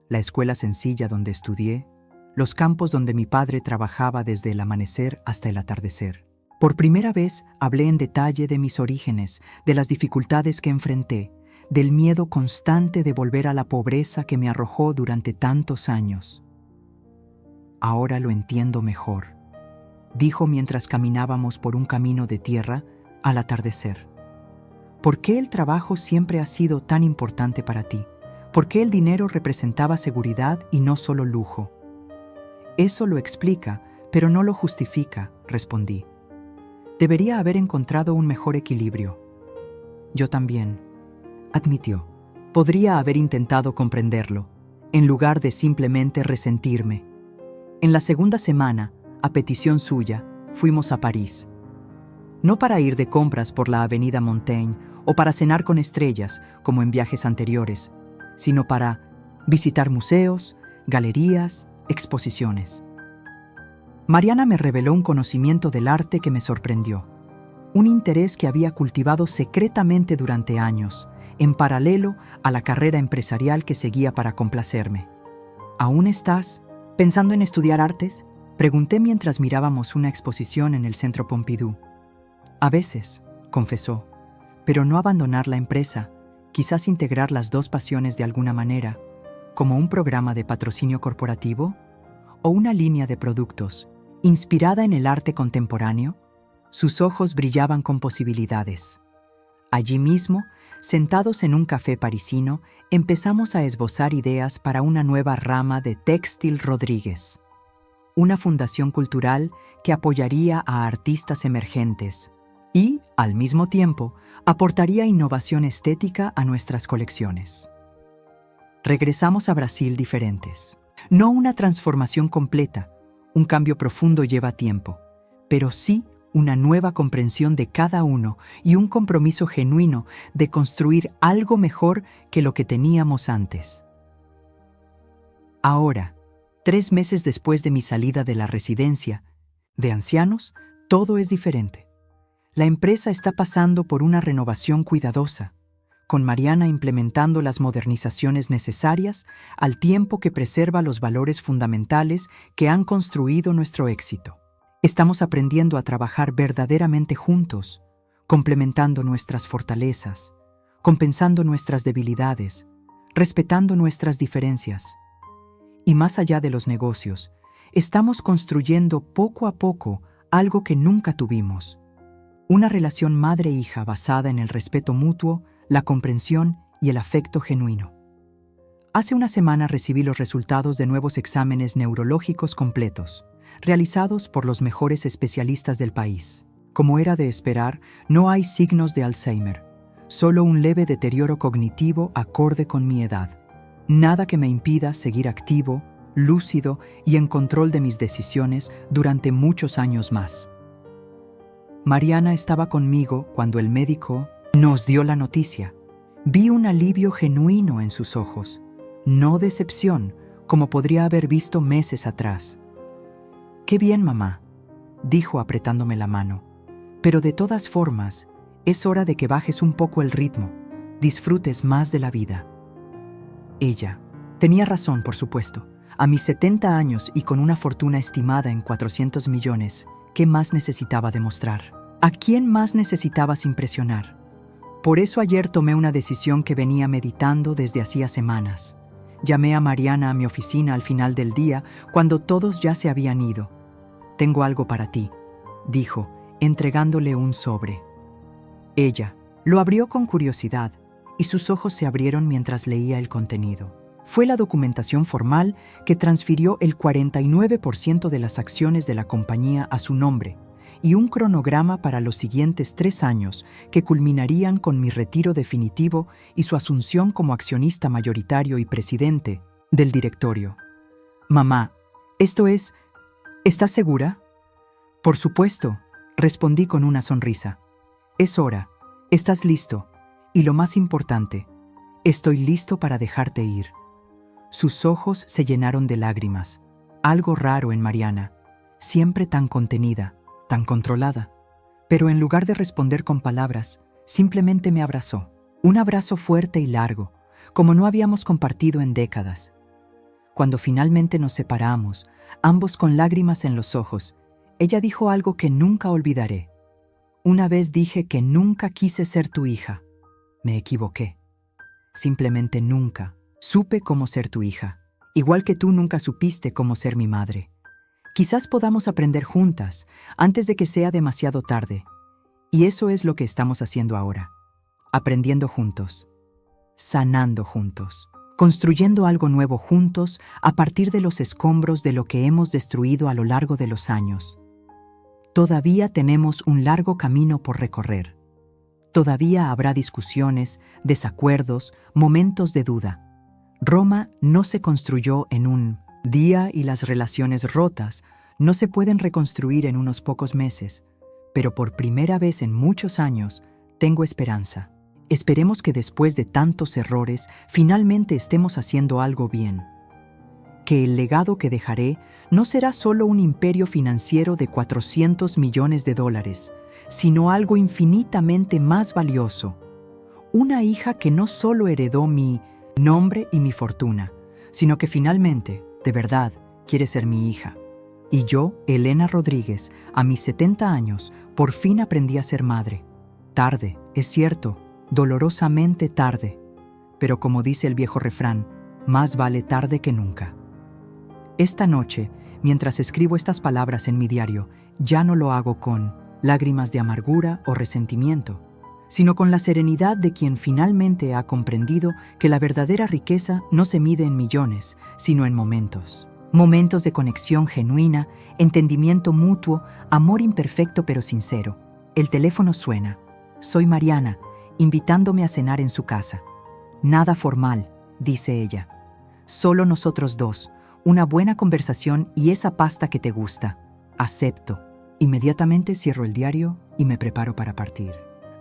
Speaker 1: la escuela sencilla donde estudié, los campos donde mi padre trabajaba desde el amanecer hasta el atardecer. Por primera vez hablé en detalle de mis orígenes, de las dificultades que enfrenté, del miedo constante de volver a la pobreza que me arrojó durante tantos años. Ahora lo entiendo mejor, dijo mientras caminábamos por un camino de tierra al atardecer. ¿Por qué el trabajo siempre ha sido tan importante para ti? ¿Por qué el dinero representaba seguridad y no solo lujo? Eso lo explica, pero no lo justifica, respondí. Debería haber encontrado un mejor equilibrio. Yo también, admitió. Podría haber intentado comprenderlo, en lugar de simplemente resentirme. En la segunda semana, a petición suya, fuimos a París. No para ir de compras por la avenida Montaigne o para cenar con estrellas, como en viajes anteriores, sino para visitar museos, galerías, exposiciones. Mariana me reveló un conocimiento del arte que me sorprendió, un interés que había cultivado secretamente durante años, en paralelo a la carrera empresarial que seguía para complacerme. ¿Aún estás pensando en estudiar artes?, pregunté mientras mirábamos una exposición en el Centro Pompidou. A veces, confesó, pero no abandonar la empresa, quizás integrar las dos pasiones de alguna manera, como un programa de patrocinio corporativo o una línea de productos inspirada en el arte contemporáneo. Sus ojos brillaban con posibilidades. Allí mismo, sentados en un café parisino, empezamos a esbozar ideas para una nueva rama de Textil Rodríguez, una fundación cultural que apoyaría a artistas emergentes y, al mismo tiempo, aportaría innovación estética a nuestras colecciones. Regresamos a Brasil diferentes. No una transformación completa, un cambio profundo lleva tiempo, pero sí una nueva comprensión de cada uno y un compromiso genuino de construir algo mejor que lo que teníamos antes. Ahora, 3 meses después de mi salida de la residencia de ancianos, todo es diferente. La empresa está pasando por una renovación cuidadosa, con Mariana implementando las modernizaciones necesarias al tiempo que preserva los valores fundamentales que han construido nuestro éxito. Estamos aprendiendo a trabajar verdaderamente juntos, complementando nuestras fortalezas, compensando nuestras debilidades, respetando nuestras diferencias. Y más allá de los negocios, estamos construyendo poco a poco algo que nunca tuvimos. Una relación madre-hija basada en el respeto mutuo, la comprensión y el afecto genuino. Hace una semana recibí los resultados de nuevos exámenes neurológicos completos, realizados por los mejores especialistas del país. Como era de esperar, no hay signos de Alzheimer, solo un leve deterioro cognitivo acorde con mi edad. Nada que me impida seguir activo, lúcido y en control de mis decisiones durante muchos años más. Mariana estaba conmigo cuando el médico nos dio la noticia. Vi un alivio genuino en sus ojos, no decepción, como podría haber visto meses atrás. «Qué bien, mamá», dijo apretándome la mano. «Pero de todas formas, es hora de que bajes un poco el ritmo, disfrutes más de la vida». Ella tenía razón, por supuesto. A mis 70 años y con una fortuna estimada en 400 millones, ¿qué más necesitaba demostrar? ¿A quién más necesitabas impresionar? Por eso ayer tomé una decisión que venía meditando desde hacía semanas. Llamé a Mariana a mi oficina al final del día, cuando todos ya se habían ido. «Tengo algo para ti», dijo, entregándole un sobre. Ella lo abrió con curiosidad y sus ojos se abrieron mientras leía el contenido. Fue la documentación formal que transfirió el 49% de las acciones de la compañía a su nombre y un cronograma para los siguientes 3 años que culminarían con mi retiro definitivo y su asunción como accionista mayoritario y presidente del directorio. «Mamá, ¿estás segura?» «Por supuesto», respondí con una sonrisa. «Es hora, estás listo, y lo más importante, estoy listo para dejarte ir». Sus ojos se llenaron de lágrimas, algo raro en Mariana, siempre tan contenida, tan controlada. Pero en lugar de responder con palabras, simplemente me abrazó. Un abrazo fuerte y largo, como no habíamos compartido en décadas. Cuando finalmente nos separamos, ambos con lágrimas en los ojos, ella dijo algo que nunca olvidaré. «Una vez dije que nunca quise ser tu hija. Me equivoqué. Simplemente nunca supe cómo ser tu hija, igual que tú nunca supiste cómo ser mi madre. Quizás podamos aprender juntas antes de que sea demasiado tarde. Y eso es lo que estamos haciendo ahora. Aprendiendo juntos, sanando juntos, construyendo algo nuevo juntos a partir de los escombros de lo que hemos destruido a lo largo de los años. Todavía tenemos un largo camino por recorrer. Todavía habrá discusiones, desacuerdos, momentos de duda. Roma no se construyó en un día y las relaciones rotas no se pueden reconstruir en unos pocos meses, pero por primera vez en muchos años tengo esperanza. Esperemos que después de tantos errores finalmente estemos haciendo algo bien. Que el legado que dejaré no será solo un imperio financiero de 400 millones de dólares, sino algo infinitamente más valioso. Una hija que no solo heredó mi nombre y mi fortuna, sino que finalmente, de verdad, quiere ser mi hija. Y yo, Elena Rodríguez, a mis 70 años, por fin aprendí a ser madre. Tarde, es cierto, dolorosamente tarde. Pero como dice el viejo refrán, más vale tarde que nunca. Esta noche, mientras escribo estas palabras en mi diario, ya no lo hago con lágrimas de amargura o resentimiento, sino con la serenidad de quien finalmente ha comprendido que la verdadera riqueza no se mide en millones, sino en momentos. Momentos de conexión genuina, entendimiento mutuo, amor imperfecto pero sincero. El teléfono suena. Soy Mariana, invitándome a cenar en su casa. Nada formal, dice ella. Solo nosotros dos, una buena conversación y esa pasta que te gusta. Acepto. Inmediatamente cierro el diario y me preparo para partir.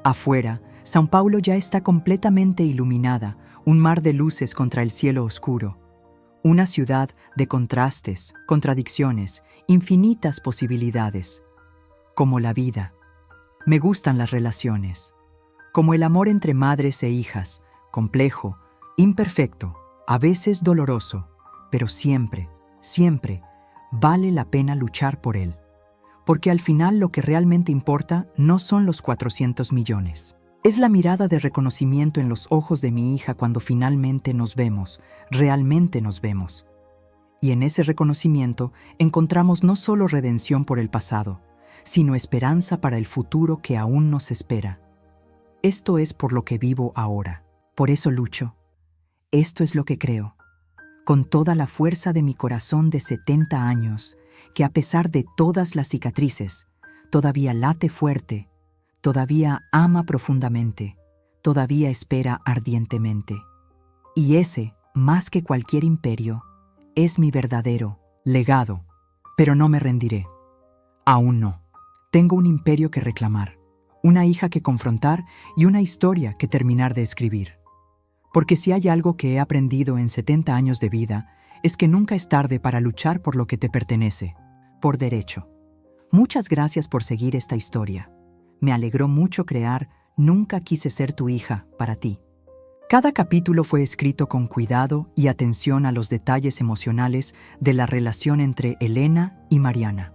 Speaker 1: Afuera, São Paulo ya está completamente iluminada, un mar de luces contra el cielo oscuro. Una ciudad de contrastes, contradicciones, infinitas posibilidades. Como la vida. Me gustan las relaciones. Como el amor entre madres e hijas, complejo, imperfecto, a veces doloroso, pero siempre, siempre, vale la pena luchar por él. Porque al final lo que realmente importa no son los 400 millones. Es la mirada de reconocimiento en los ojos de mi hija cuando finalmente nos vemos, realmente nos vemos. Y en ese reconocimiento encontramos no solo redención por el pasado, sino esperanza para el futuro que aún nos espera. Esto es por lo que vivo ahora. Por eso lucho. Esto es lo que creo. Con toda la fuerza de mi corazón de 70 años, que a pesar de todas las cicatrices, todavía late fuerte, todavía ama profundamente, todavía espera ardientemente. Y ese, más que cualquier imperio, es mi verdadero legado. Pero no me rendiré. Aún no. Tengo un imperio que reclamar, una hija que confrontar y una historia que terminar de escribir. Porque si hay algo que he aprendido en 70 años de vida, es que nunca es tarde para luchar por lo que te pertenece, por derecho. Muchas gracias por seguir esta historia. Me alegró mucho crear Nunca quise ser tu hija para ti. Cada capítulo fue escrito con cuidado y atención a los detalles emocionales de la relación entre Elena y Mariana.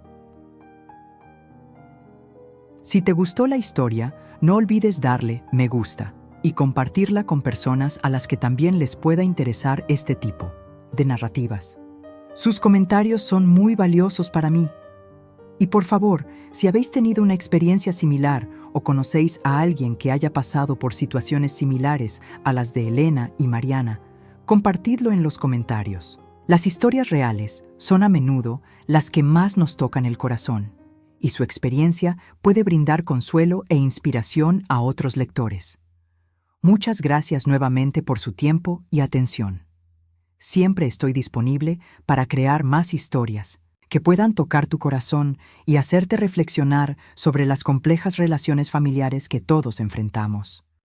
Speaker 1: Si te gustó la historia, no olvides darle me gusta y compartirla con personas a las que también les pueda interesar este tipo de narrativas. Sus comentarios son muy valiosos para mí. Y por favor, si habéis tenido una experiencia similar o conocéis a alguien que haya pasado por situaciones similares a las de Elena y Mariana, compartidlo en los comentarios. Las historias reales son a menudo las que más nos tocan el corazón, y su experiencia puede brindar consuelo e inspiración a otros lectores. Muchas gracias nuevamente por su tiempo y atención. Siempre estoy disponible para crear más historias que puedan tocar tu corazón y hacerte reflexionar sobre las complejas relaciones familiares que todos enfrentamos.